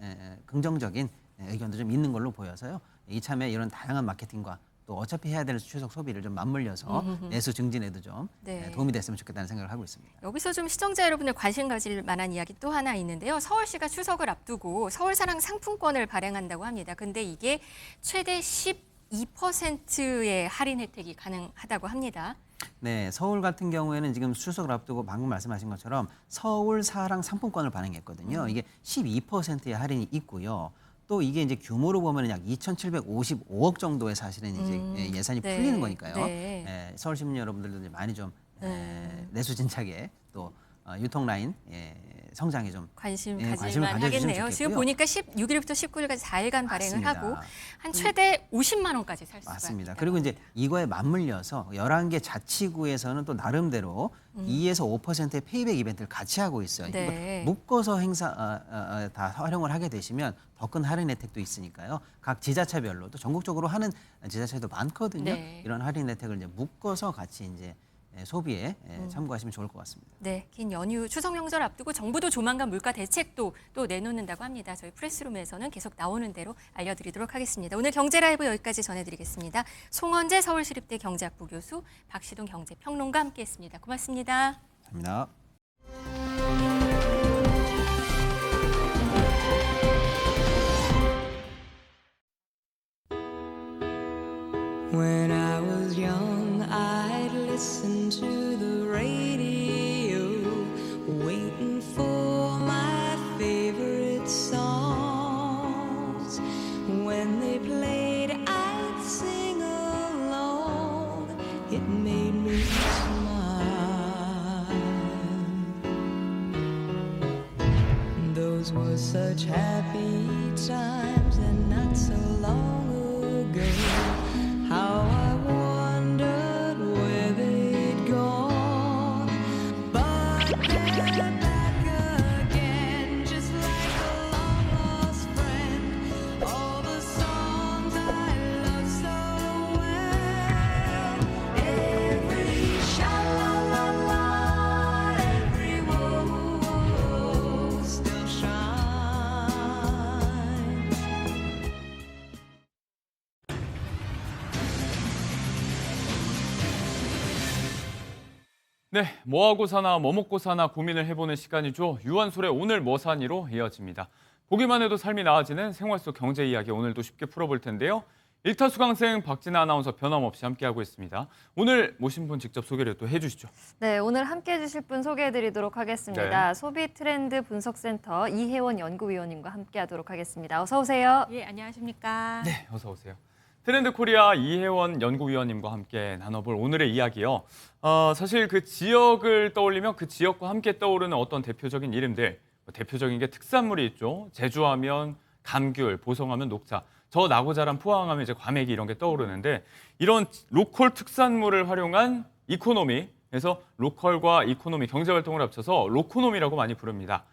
긍정적인 의견도 좀 있는 걸로 보여서요. 이참에 이런 다양한 마케팅과 또 어차피 해야 될 추석 소비를 좀 맞물려서 내수 증진에도 좀 네. 도움이 됐으면 좋겠다는 생각을 하고 있습니다. 여기서 좀 시청자 여러분들 관심 가질 만한 이야기 또 하나 있는데요. 서울시가 추석을 앞두고 서울사랑 상품권을 발행한다고 합니다. 근데 이게 최대 12%의 할인 혜택이 가능하다고 합니다. 네, 서울 같은 경우에는 지금 추석을 앞두고 방금 말씀하신 것처럼 서울 사랑 상품권을 발행했거든요. 이게 12%의 할인이 있고요. 또 이게 이제 규모로 보면 약 2,755억 정도의 사실은 이제 예산이 네. 풀리는 거니까요. 네. 서울 시민 여러분들도 이제 많이 좀 내수진착에 또 유통 라인 성장에 좀 관심을 관심을 가질만 가져주시면 하겠네요. 지금 좋겠고요. 보니까 16일부터 19일까지 4일간 발행을 맞습니다. 하고 한 최대 50만 원까지 살 수가 맞습니다. 있다고 그리고 이제 이거에 맞물려서 11개 자치구에서는 또 나름대로 2에서 5%의 페이백 이벤트를 같이 하고 있어요. 네. 이거 묶어서 행사 다 활용을 하게 되시면 더 큰 할인 혜택도 있으니까요. 각 지자체별로 또 전국적으로 하는 지자체도 많거든요. 네. 이런 할인 혜택을 이제 묶어서 같이 이제 소비에 참고하시면 좋을 것 같습니다. 네, 긴 연휴 추석 명절 앞두고 정부도 조만간 물가 대책도 또 내놓는다고 합니다. 저희 프레스룸에서는 계속 나오는 대로 알려드리도록 하겠습니다. 오늘 경제라이브 여기까지 전해드리겠습니다. 송원재 서울시립대 경제학부 교수, 박시동 경제평론가 함께했습니다. 고맙습니다. 감사합니다. When I was young, I'd listen to the radio, waiting for my favorite songs. When they played, I'd sing along. It made me smile. Those were such happy times, and not so long ago. How I wondered where they'd gone, but they're back again, just like a long-lost friend. All the songs I love so well, every sha-la-la-la, every woe still shines. 네, 뭐하고 사나 뭐 먹고 사나 고민을 해보는 시간이죠. 유한솔의 오늘 뭐 사니로 이어집니다. 보기만 해도 삶이 나아지는 생활 속 경제 이야기 오늘도 쉽게 풀어볼 텐데요. 일타 수강생 박진아 아나운서 변함없이 함께하고 있습니다. 오늘 모신 분 직접 소개를 또 해주시죠. 네, 오늘 함께해 주실 분 소개해드리도록 하겠습니다. 네. 소비 트렌드 분석센터 이혜원 연구위원님과 함께하도록 하겠습니다. 어서 오세요. 예, 안녕하십니까. 네, 어서 오세요. 트렌드 코리아 이혜원 연구위원님과 함께 나눠볼 오늘의 이야기요. 사실 그 지역을 떠올리면 그 지역과 함께 떠오르는 어떤 대표적인 이름들, 대표적인 게 특산물이 있죠. 제주하면 감귤, 보성하면 녹차, 저 나고 자란 포항하면 이제 과메기 이런 게 떠오르는데 이런 로컬 특산물을 활용한 이코노미, 그래서 로컬과 이코노미 경제활동을 합쳐서 로코노미라고 많이 부릅니다.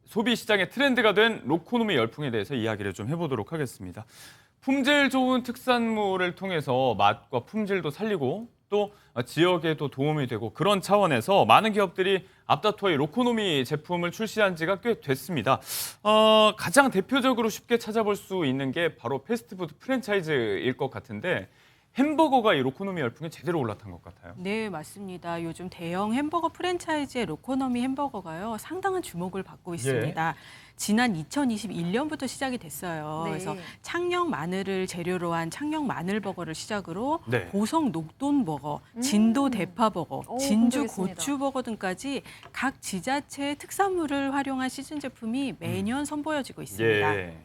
소비 시장의 트렌드가 된 로코노미 열풍에 대해서 이야기를 좀 해보도록 하겠습니다. 품질 좋은 특산물을 통해서 맛과 품질도 살리고 또 지역에도 도움이 되고 그런 차원에서 많은 기업들이 앞다투어의 로코노미 제품을 출시한 지가 꽤 됐습니다. 가장 대표적으로 쉽게 찾아볼 수 있는 게 바로 패스트푸드 프랜차이즈일 것 같은데 햄버거가 이 로코노미 열풍에 제대로 올라탄 것 같아요. 네, 맞습니다. 요즘 대형 햄버거 프랜차이즈의 로코노미 햄버거가요, 상당한 주목을 받고 있습니다. 지난 2021년부터 시작이 됐어요. 네. 그래서 창녕 마늘을 재료로 한 창녕 마늘버거를 시작으로 네. 보성 녹돈버거, 진도 대파버거, 오, 진주 본적 있습니다. 고추버거 등까지 각 지자체의 특산물을 활용한 시즌 제품이 매년 선보여지고 있습니다. 예.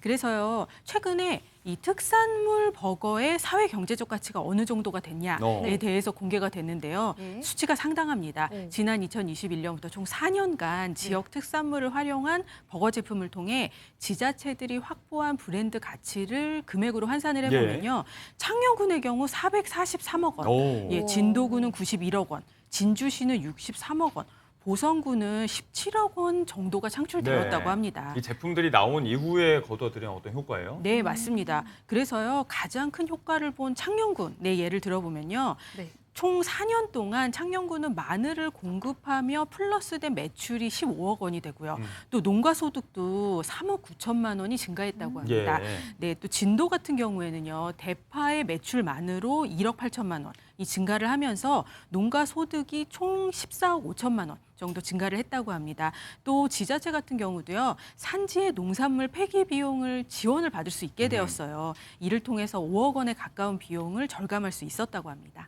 그래서요, 최근에 이 특산물 버거의 사회 경제적 가치가 어느 정도가 됐냐에 대해서 공개가 됐는데요. 네. 수치가 상당합니다. 네. 지난 2021년부터 총 4년간 지역 특산물을 활용한 버거 제품을 통해 지자체들이 확보한 브랜드 가치를 금액으로 환산을 해보면요. 창녕군의 경우 443억 원, 오. 예, 진도군은 91억 원, 진주시는 63억 원, 보성군은 17억 원 정도가 창출되었다고 네. 합니다. 이 제품들이 나온 이후에 거둬들인 어떤 효과예요? 네, 맞습니다. 그래서요, 가장 큰 효과를 본 창녕군의 예를 들어보면요. 네. 총 4년 동안 창녕군은 마늘을 공급하며 플러스된 매출이 15억 원이 되고요. 또 농가 소득도 3억 9천만 원이 증가했다고 합니다. 예. 네, 또 진도 같은 경우에는요. 대파의 매출만으로 1억 8천만 원이 증가를 하면서 농가 소득이 총 14억 5천만 원 정도 증가를 했다고 합니다. 또 지자체 같은 경우도요. 산지의 농산물 폐기 비용을 지원을 받을 수 있게 되었어요. 이를 통해서 5억 원에 가까운 비용을 절감할 수 있었다고 합니다.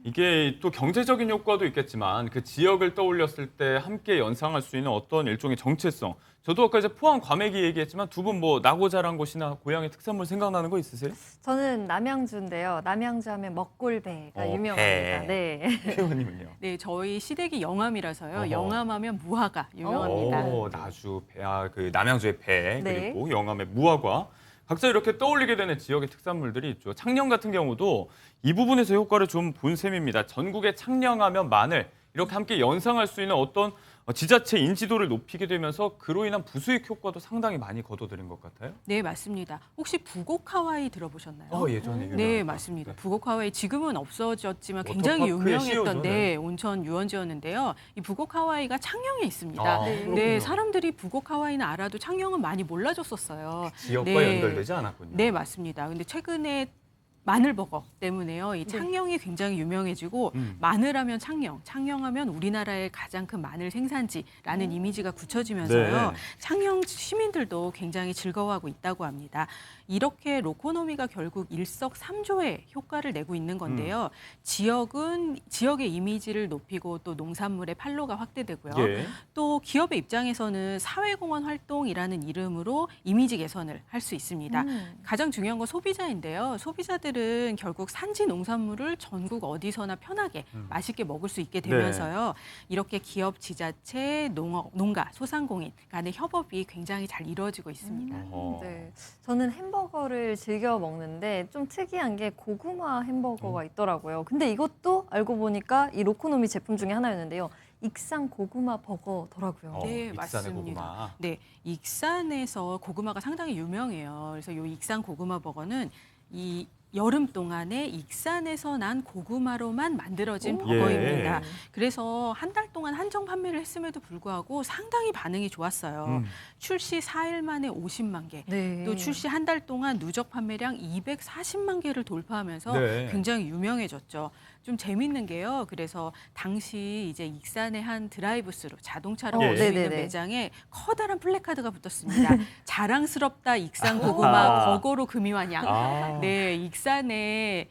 이게 또 경제적인 효과도 있겠지만 그 지역을 떠올렸을 때 함께 연상할 수 있는 어떤 일종의 정체성. 저도 아까 이제 포항 과메기 얘기했지만 두 분 뭐 나고 자란 곳이나 고향의 특산물 생각나는 거 있으세요? 저는 남양주인데요. 남양주 하면 먹골배가 유명합니다. 배. 네. 회원님은요? 네, 저희 시댁이 영암이라서요. 어허. 영암하면 무화과 유명합니다. 나주, 그 남양주의 배, 네. 그리고 영암의 무화과. 각자 이렇게 떠올리게 되는 지역의 특산물들이 있죠. 창녕 같은 경우도 이 부분에서 효과를 좀 본 셈입니다. 전국에 창녕하면 마늘, 이렇게 함께 연상할 수 있는 어떤 지자체 인지도를 높이게 되면서 그로 인한 부수익 효과도 상당히 많이 거둬들인 것 같아요. 네, 맞습니다. 혹시 부곡 하와이 들어보셨나요? 예전에 네, 맞습니다. 네. 부곡 하와이 지금은 없어졌지만 굉장히 워터파크의 유명했던 시효죠, 네. 온천 유원지였는데요. 이 부곡 하와이가 창녕에 있습니다. 그렇군요. 네, 사람들이 부곡 하와이는 알아도 창녕은 많이 몰라줬었어요. 지역과 네. 연결되지 않았군요. 네, 맞습니다. 근데 최근에 마늘버거 때문에요. 이 창녕이 굉장히 유명해지고 마늘하면 창녕, 창녕하면 우리나라의 가장 큰 마늘 생산지라는 이미지가 굳혀지면서요. 네. 창녕 시민들도 굉장히 즐거워하고 있다고 합니다. 이렇게 로코노미가 결국 일석삼조의 효과를 내고 있는 건데요. 지역의 이미지를 높이고 또 농산물의 판로가 확대되고요. 예. 또 기업의 입장에서는 사회공헌 활동이라는 이름으로 이미지 개선을 할 수 있습니다. 가장 중요한 건 소비자인데요. 소비자들은 결국 산지 농산물을 전국 어디서나 편하게 맛있게 먹을 수 있게 되면서요. 이렇게 기업, 지자체, 농가, 소상공인 간의 협업이 굉장히 잘 이루어지고 있습니다. 네. 저는 햄버거를 즐겨 먹는데 좀 특이한 게 고구마 햄버거가 있더라고요. 근데 이것도 알고 보니까 이 로코노미 제품 중에 하나였는데요. 익산 고구마 버거더라고요. 네, 익산의 맞습니다. 고구마. 네, 익산에서 고구마가 상당히 유명해요. 그래서 이 익산 고구마 버거는 이 여름 동안에 익산에서 난 고구마로만 만들어진 버거입니다. 그래서 한 달 동안 한정 판매를 했음에도 불구하고 상당히 반응이 좋았어요. 출시 4일 만에 50만 개, 네. 또 출시 한 달 동안 누적 판매량 240만 개를 돌파하면서 네. 굉장히 유명해졌죠. 좀 재밌는 게요. 그래서 당시 이제 익산의 한 드라이브스루 자동차로 볼 수 있는 네네네. 매장에 커다란 플래카드가 붙었습니다. 자랑스럽다 익산 고구마 버거로 금이환양. 네, 익산에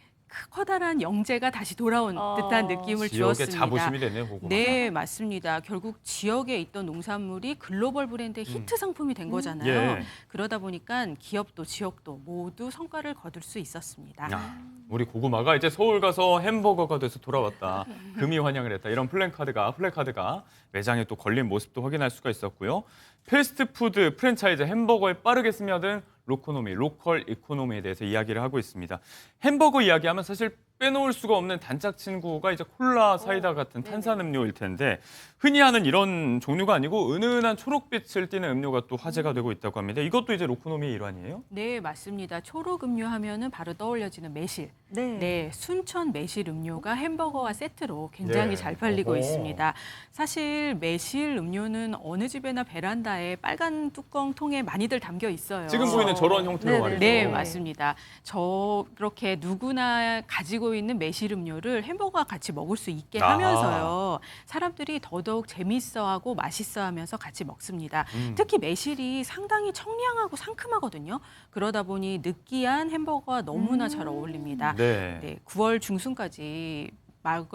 커다란 영재가 다시 돌아온 듯한 느낌을 지역의 주었습니다. 자부심이 되네요, 고구마. 네, 맞습니다. 결국 지역에 있던 농산물이 글로벌 브랜드의 히트 상품이 된 거잖아요. 예. 그러다 보니까 기업도 지역도 모두 성과를 거둘 수 있었습니다. 우리 고구마가 이제 서울 가서 햄버거가 돼서 돌아왔다. 금이 환영을 했다. 이런 플래카드가 매장에 또 걸린 모습도 확인할 수가 있었고요. 패스트푸드 프랜차이즈 햄버거에 빠르게 스며든 로코노미, 로컬 이코노미에 대해서 이야기를 하고 있습니다. 햄버거 이야기하면 사실 빼놓을 수가 없는 단짝 친구가 이제 콜라, 사이다 같은 탄산음료일 텐데 흔히 하는 이런 종류가 아니고 은은한 초록빛을 띠는 음료가 또 화제가 되고 있다고 합니다. 이것도 이제 로코노미의 일환이에요? 네, 맞습니다. 초록 음료 하면은 바로 떠올려지는 매실. 네, 순천 매실 음료가 햄버거와 세트로 굉장히 예. 잘 팔리고 어허. 있습니다. 사실 매실 음료는 어느 집에나 베란다에 빨간 뚜껑 통에 많이들 담겨 있어요. 지금 보이는 저런 형태로 말이죠. 네, 맞습니다. 저렇게 누구나 가지고 있는 매실 음료를 햄버거와 같이 먹을 수 있게 하면서요. 사람들이 더더욱 재밌어하고 맛있어하면서 같이 먹습니다. 특히 매실이 상당히 청량하고 상큼하거든요. 그러다 보니 느끼한 햄버거와 너무나 잘 어울립니다. 네, 9월 중순까지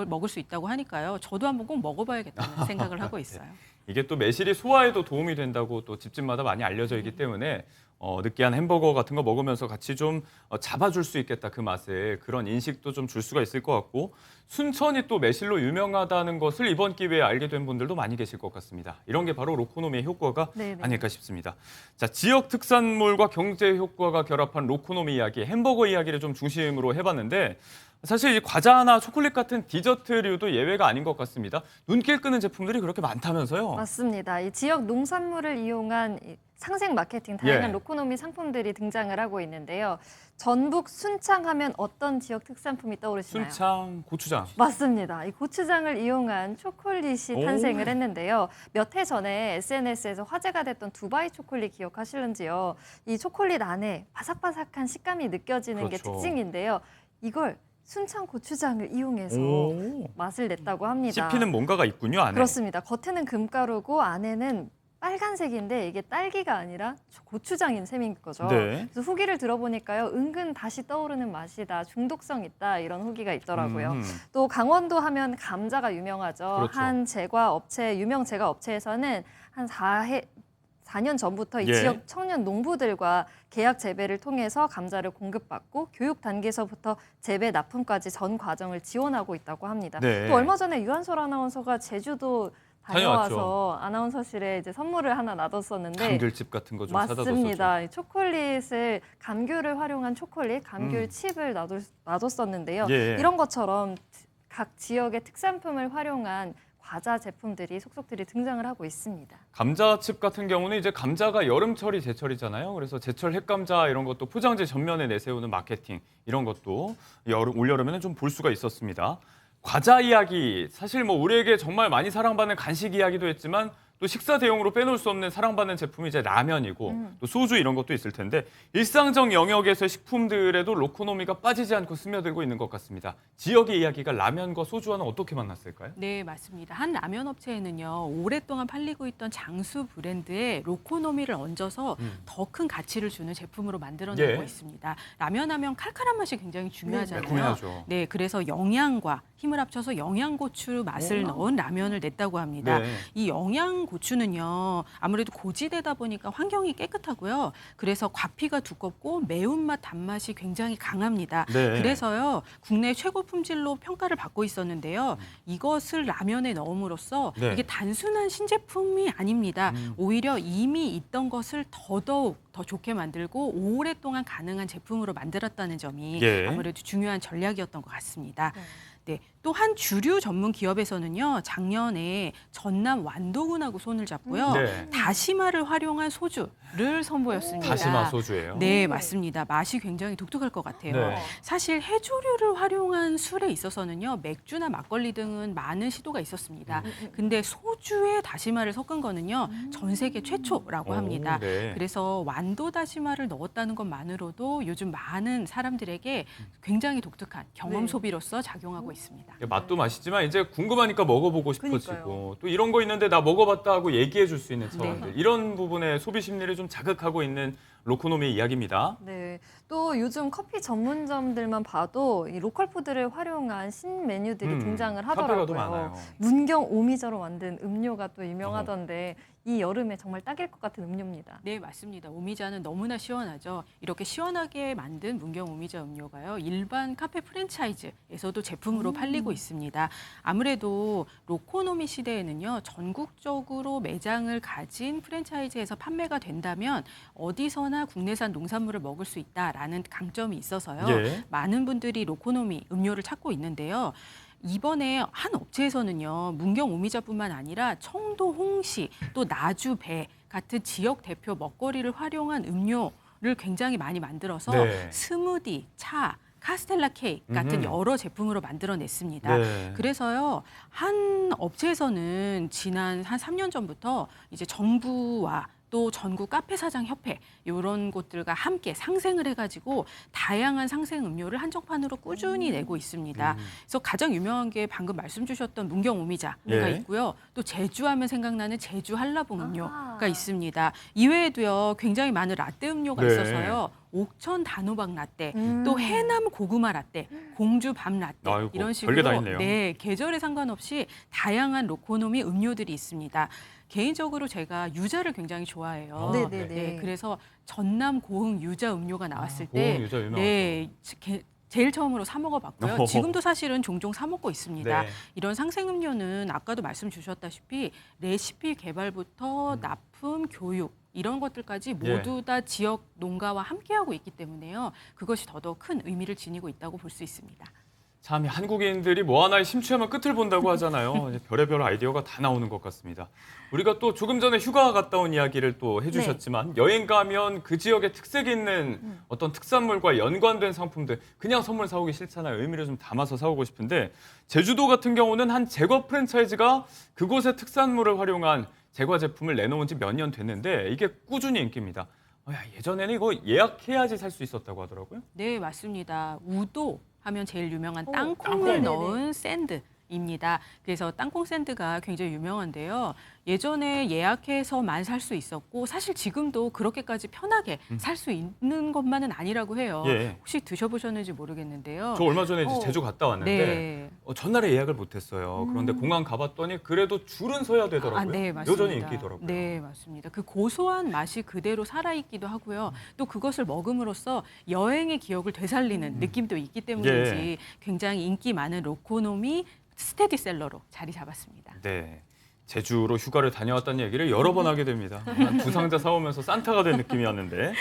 먹을 수 있다고 하니까요. 저도 한번 꼭 먹어봐야겠다는 생각을 하고 있어요. 이게 또 매실이 소화에도 도움이 된다고 또 집집마다 많이 알려져 있기 때문에 느끼한 햄버거 같은 거 먹으면서 같이 좀 잡아줄 수 있겠다, 그 맛을. 그런 인식도 좀 줄 수가 있을 것 같고 순천이 또 매실로 유명하다는 것을 이번 기회에 알게 된 분들도 많이 계실 것 같습니다. 이런 게 바로 로코노미의 효과가 아닐까 싶습니다. 자, 지역 특산물과 경제 효과가 결합한 로코노미 이야기, 햄버거 이야기를 좀 중심으로 해봤는데 사실 이 과자나 초콜릿 같은 디저트류도 예외가 아닌 것 같습니다. 눈길 끄는 제품들이 그렇게 많다면서요? 맞습니다. 이 지역 농산물을 이용한 상생 마케팅 다양한 예. 로코노미 상품들이 등장을 하고 있는데요. 전북 순창하면 어떤 지역 특산품이 떠오르시나요? 순창 고추장. 맞습니다. 이 고추장을 이용한 초콜릿이 오. 탄생을 했는데요. 몇 해 전에 SNS에서 화제가 됐던 두바이 초콜릿 기억하실는지요? 이 초콜릿 안에 바삭바삭한 식감이 느껴지는 게 그렇죠. 특징인데요. 이걸 순창 고추장을 이용해서 오. 맛을 냈다고 합니다. 씹히는 뭔가가 있군요, 안에. 그렇습니다. 겉에는 금가루고 안에는 빨간색인데 이게 딸기가 아니라 고추장인 셈인 거죠. 네. 그래서 후기를 들어보니까요. 은근 다시 떠오르는 맛이다. 중독성 있다. 이런 후기가 있더라고요. 또 강원도 하면 감자가 유명하죠. 그렇죠. 한 유명 제과 업체에서는 한 4년 전부터 이 예. 지역 청년 농부들과 계약 재배를 통해서 감자를 공급받고 교육 단계에서부터 재배 납품까지 전 과정을 지원하고 있다고 합니다. 네. 또 얼마 전에 유한솔 아나운서가 제주도 다녀와서 다녀왔죠. 아나운서실에 이제 선물을 하나 놔뒀었는데 감귤집 같은 거 좀 사다 뒀었죠. 맞습니다. 이 초콜릿을 감귤을 활용한 초콜릿, 감귤 칩을 놔뒀었는데요. 예. 이런 것처럼 각 지역의 특산품을 활용한 과자 제품들이 속속들이 등장을 하고 있습니다. 감자칩 같은 경우는 이제 감자가 여름철이 제철이잖아요. 그래서 제철 햇감자 이런 것도 포장재 전면에 내세우는 마케팅 이런 것도 올여름에는 좀 볼 수가 있었습니다. 과자 이야기, 사실 뭐 우리에게 정말 많이 사랑받는 간식 이야기도 했지만 또 식사 대용으로 빼놓을 수 없는 사랑받는 제품이 이제 라면이고 또 소주 이런 것도 있을 텐데 일상적 영역에서의 식품들에도 로코노미가 빠지지 않고 스며들고 있는 것 같습니다. 지역의 이야기가 라면과 소주와는 어떻게 만났을까요? 네, 맞습니다. 한 라면 업체에는요, 오랫동안 팔리고 있던 장수 브랜드에 로코노미를 얹어서 더 큰 가치를 주는 제품으로 만들어내고 예. 있습니다. 라면 하면 칼칼한 맛이 굉장히 중요하잖아요. 매콤해야죠. 네, 그래서 영양과 힘을 합쳐서 영양고추 맛을 넣은 라면을 냈다고 합니다. 네. 이 영양고추는요, 아무래도 고지대다 보니까 환경이 깨끗하고요. 그래서 과피가 두껍고 매운맛, 단맛이 굉장히 강합니다. 네. 그래서요, 국내 최고 품질로 평가를 받고 있었는데요. 이것을 라면에 넣음으로써 네. 이게 단순한 신제품이 아닙니다. 오히려 이미 있던 것을 더더욱 더 좋게 만들고 오랫동안 가능한 제품으로 만들었다는 점이 예. 아무래도 중요한 전략이었던 것 같습니다. 네, 또 한 주류 전문 기업에서는요, 작년에 전남 완도군하고 손을 잡고요, 네. 다시마를 활용한 소주를 선보였습니다. 다시마 소주예요. 네, 맞습니다. 맛이 굉장히 독특할 것 같아요. 네. 사실 해조류를 활용한 술에 있어서는요, 맥주나 막걸리 등은 많은 시도가 있었습니다. 근데 소주에 다시마를 섞은 거는요, 전 세계 최초라고 합니다. 오, 네. 그래서 완도 다시마를 넣었다는 것만으로도 요즘 많은 사람들에게 굉장히 독특한 경험 네. 소비로서 작용하고 있습니다. 맛도 맛이지만 이제 궁금하니까 먹어보고 싶어지고 또 이런 거 있는데 나 먹어봤다 하고 얘기해 줄 수 있는 차원들 이런 부분에 소비 심리를 좀 자극하고 있는 로코노미의 이야기입니다. 네. 또 요즘 커피 전문점들만 봐도 이 로컬 푸드를 활용한 신 메뉴들이 등장을 카페가 더 하더라고요. 많아요. 문경 오미자로 만든 음료가 또 유명하던데 이 여름에 정말 딱일 것 같은 음료입니다. 네, 맞습니다. 오미자는 너무나 시원하죠. 이렇게 시원하게 만든 문경 오미자 음료가요, 일반 카페 프랜차이즈에서도 제품으로 팔리고 있습니다. 아무래도 로코노미 시대에는요, 전국적으로 매장을 가진 프랜차이즈에서 판매가 된다면 어디서나 국내산 농산물을 먹을 수 있다라는 강점이 있어서요. 예. 많은 분들이 로코노미 음료를 찾고 있는데요. 이번에 한 업체에서는요, 문경 오미자뿐만 아니라 청도 홍시, 또 나주 배 같은 지역 대표 먹거리를 활용한 음료를 굉장히 많이 만들어서 네. 스무디, 차, 카스텔라 케이크 같은 여러 제품으로 만들어냈습니다. 네. 그래서요, 한 업체에서는 지난 한 3년 전부터 이제 정부와 또 전국 카페 사장 협회 이런 곳들과 함께 상생을 해가지고 다양한 상생 음료를 한정판으로 꾸준히 내고 있습니다. 그래서 가장 유명한 게 방금 말씀 주셨던 문경 오미자가 예. 있고요. 또 제주하면 생각나는 제주 한라봉 음료가 있습니다. 이외에도요, 굉장히 많은 라떼 음료가 네. 있어서요. 옥천 단호박 라떼, 또 해남 고구마 라떼, 공주 밤 라떼 아이고, 이런 별게 식으로 다 있네요. 네, 계절에 상관없이 다양한 로코노미 음료들이 있습니다. 개인적으로 제가 유자를 굉장히 좋아해요. 네네네. 네, 그래서 전남 고흥 유자 음료가 나왔을 고흥 때 유자 유명하죠. 네, 제일 처음으로 사 먹어봤고요. 어허허. 지금도 사실은 종종 사 먹고 있습니다. 네. 이런 상생 음료는 아까도 말씀 주셨다시피 레시피 개발부터 납품, 교육 이런 것들까지 모두 다 지역 농가와 함께하고 있기 때문에요. 그것이 더더욱 큰 의미를 지니고 있다고 볼 수 있습니다. 참 한국인들이 뭐 하나에 심취하면 끝을 본다고 하잖아요. 이제 별의별 아이디어가 다 나오는 것 같습니다. 우리가 또 조금 전에 휴가 갔다 온 이야기를 또 해주셨지만 여행 가면 그 지역의 특색 있는 어떤 특산물과 연관된 상품들 그냥 선물 사오기 싫잖아요. 의미를 좀 담아서 사오고 싶은데 제주도 같은 경우는 한 제과 프랜차이즈가 그곳의 특산물을 활용한 제과 제품을 내놓은 지 몇 년 됐는데 이게 꾸준히 인기입니다. 예전에는 이거 예약해야지 살 수 있었다고 하더라고요. 네, 맞습니다. 우도 하면 제일 유명한 땅콩. 땅콩을 네네네. 넣은 샌드입니다. 그래서 땅콩 샌드가 굉장히 유명한데요. 예전에 예약해서만 살 수 있었고 사실 지금도 그렇게까지 편하게 살 수 있는 것만은 아니라고 해요. 예. 혹시 드셔보셨는지 모르겠는데요. 저 얼마 전에 이제 제주 갔다 왔는데 네. 전날에 예약을 못했어요. 그런데 공항 가봤더니 그래도 줄은 서야 되더라고요. 아, 네, 맞습니다. 여전히 인기더라고요. 네, 맞습니다. 그 고소한 맛이 그대로 살아있기도 하고요. 또 그것을 먹음으로써 여행의 기억을 되살리는 느낌도 있기 때문인지 예. 굉장히 인기 많은 로코노미 스테디셀러로 자리 잡았습니다. 네. 제주로 휴가를 다녀왔다는 얘기를 여러 번 하게 됩니다. 두 상자 사오면서 산타가 된 느낌이었는데.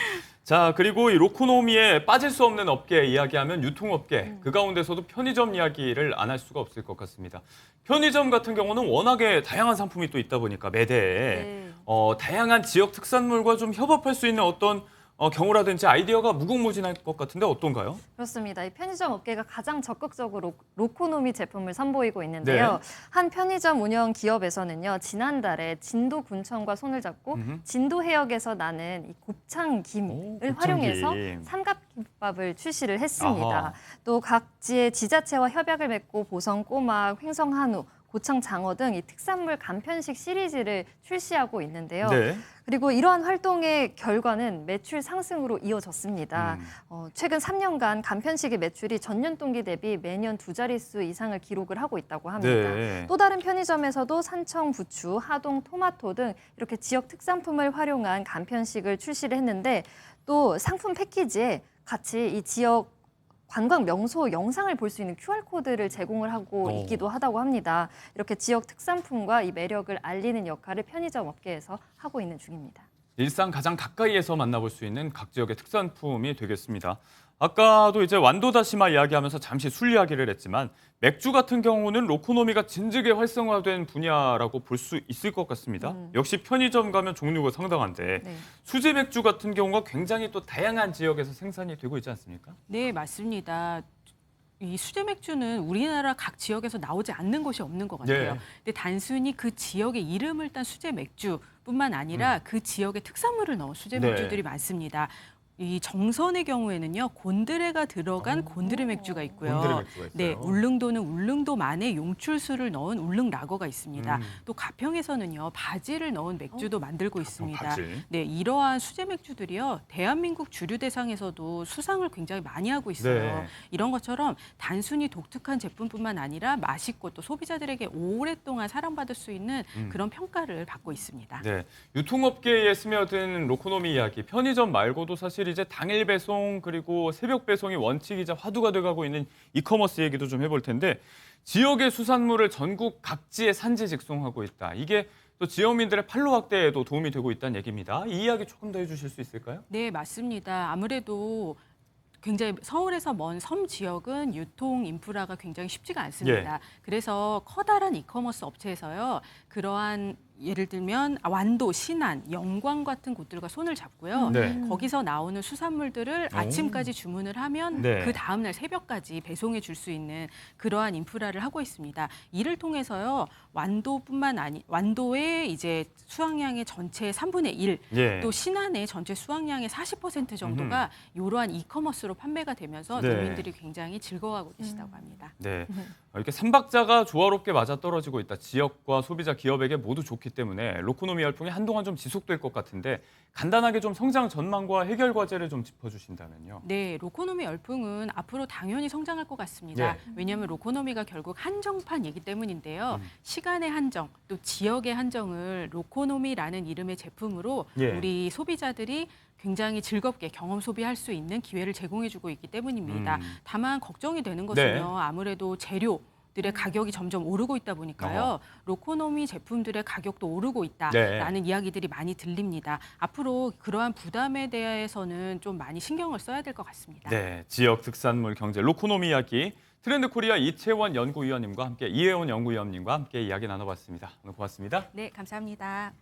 자, 그리고 이 로코노미에 빠질 수 없는 업계 이야기하면 유통업계. 그 가운데서도 편의점 이야기를 안 할 수가 없을 것 같습니다. 편의점 같은 경우는 워낙에 다양한 상품이 또 있다 보니까 매대에 다양한 지역 특산물과 좀 협업할 수 있는 어떤 경우라든지 아이디어가 무궁무진할 것 같은데 어떤가요? 그렇습니다. 이 편의점 업계가 가장 적극적으로 로코노미 제품을 선보이고 있는데요. 한 편의점 운영 기업에서는요, 지난달에 진도 군청과 손을 잡고 진도 해역에서 나는 이 곱창 김을 활용해서 삼각김밥을 출시를 했습니다. 아하. 또 각지의 지자체와 협약을 맺고 보성 꼬막, 횡성 한우, 고창 장어 등 이 특산물 간편식 시리즈를 출시하고 있는데요. 네. 그리고 이러한 활동의 결과는 매출 상승으로 이어졌습니다. 최근 3년간 간편식의 매출이 전년 동기 대비 매년 2자릿수 이상을 기록을 하고 있다고 합니다. 네. 또 다른 편의점에서도 산청 부추, 하동 토마토 등 이렇게 지역 특산품을 활용한 간편식을 출시를 했는데 또 상품 패키지에 같이 이 지역 관광 명소 영상을 볼 수 있는 QR코드를 제공을 하고 있기도 하다고 합니다. 이렇게 지역 특산품과 이 매력을 알리는 역할을 편의점 업계에서 하고 있는 중입니다. 일상 가장 가까이에서 만나볼 수 있는 각 지역의 특산품이 되겠습니다. 아까도 이제 완도다시마 이야기하면서 잠시 술 이야기를 했지만 맥주 같은 경우는 로코노미가 진즉에 활성화된 분야라고 볼 수 있을 것 같습니다. 역시 편의점 가면 종류가 상당한데 수제 맥주 같은 경우가 굉장히 또 다양한 지역에서 생산이 되고 있지 않습니까? 네, 맞습니다. 이 수제 맥주는 우리나라 각 지역에서 나오지 않는 곳이 없는 것 같아요. 네. 근데 단순히 그 지역의 이름을 딴 수제 맥주뿐만 아니라 그 지역의 특산물을 넣은 수제 네. 맥주들이 많습니다. 이 정선의 경우에는요, 곤드레가 들어간 곤드레 맥주가 있고요. 곤드레 맥주가 있어요. 네, 울릉도는 울릉도만의 용출수를 넣은 울릉 라거가 있습니다. 또 가평에서는요, 바지를 넣은 맥주도 만들고 있습니다. 바질. 네, 이러한 수제 맥주들이요, 대한민국 주류 대상에서도 수상을 굉장히 많이 하고 있어요. 네. 이런 것처럼 단순히 독특한 제품뿐만 아니라 맛있고 또 소비자들에게 오랫동안 사랑받을 수 있는 그런 평가를 받고 있습니다. 네, 유통업계에 스며든 로코노미 이야기, 편의점 말고도 사실 이제 당일 배송 그리고 새벽 배송이 원칙이자 화두가 돼가고 있는 이커머스 얘기도 좀 해볼 텐데 지역의 수산물을 전국 각지에 산지 직송하고 있다. 이게 또 지역민들의 판로 확대에도 도움이 되고 있다는 얘기입니다. 이 이야기 조금 더 해주실 수 있을까요? 네, 맞습니다. 아무래도 굉장히 서울에서 먼 섬 지역은 유통 인프라가 굉장히 쉽지가 않습니다. 그래서 커다란 이커머스 업체에서요, 그러한 예를 들면 완도, 신안, 영광 같은 곳들과 손을 잡고요. 거기서 나오는 수산물들을 아침까지 주문을 하면 그 다음날 새벽까지 배송해 줄 수 있는 그러한 인프라를 하고 있습니다. 이를 통해서요, 완도의 이제 수확량의 전체 3분의 1, 또 신안의 전체 수확량의 40% 정도가 이러한 이커머스로 판매가 되면서 농민들이 굉장히 즐거워하고 계시다고 합니다. 네, 이렇게 삼박자가 조화롭게 맞아떨어지고 있다. 지역과 소비자, 기업에게 모두 좋기 때문에 로코노미 열풍이 한동안 좀 지속될 것 같은데 간단하게 좀 성장 전망과 해결 과제를 좀 짚어주신다면요. 네, 로코노미 열풍은 앞으로 당연히 성장할 것 같습니다. 왜냐하면 로코노미가 결국 한정판이기 때문인데요. 시간의 한정, 또 지역의 한정을 로코노미라는 이름의 제품으로 우리 소비자들이 굉장히 즐겁게 경험 소비할 수 있는 기회를 제공해주고 있기 때문입니다. 다만 걱정이 되는 것은요, 아무래도 재료들의 가격이 점점 오르고 있다 보니까요, 로코노미 제품들의 가격도 오르고 있다라는 이야기들이 많이 들립니다. 앞으로 그러한 부담에 대해서는 좀 많이 신경을 써야 될 것 같습니다. 네, 지역 특산물 경제 로코노미 이야기 트렌드 코리아 이채원 연구위원님과 함께 이혜원 연구위원님과 함께 이야기 나눠봤습니다. 오늘 고맙습니다. 네, 감사합니다.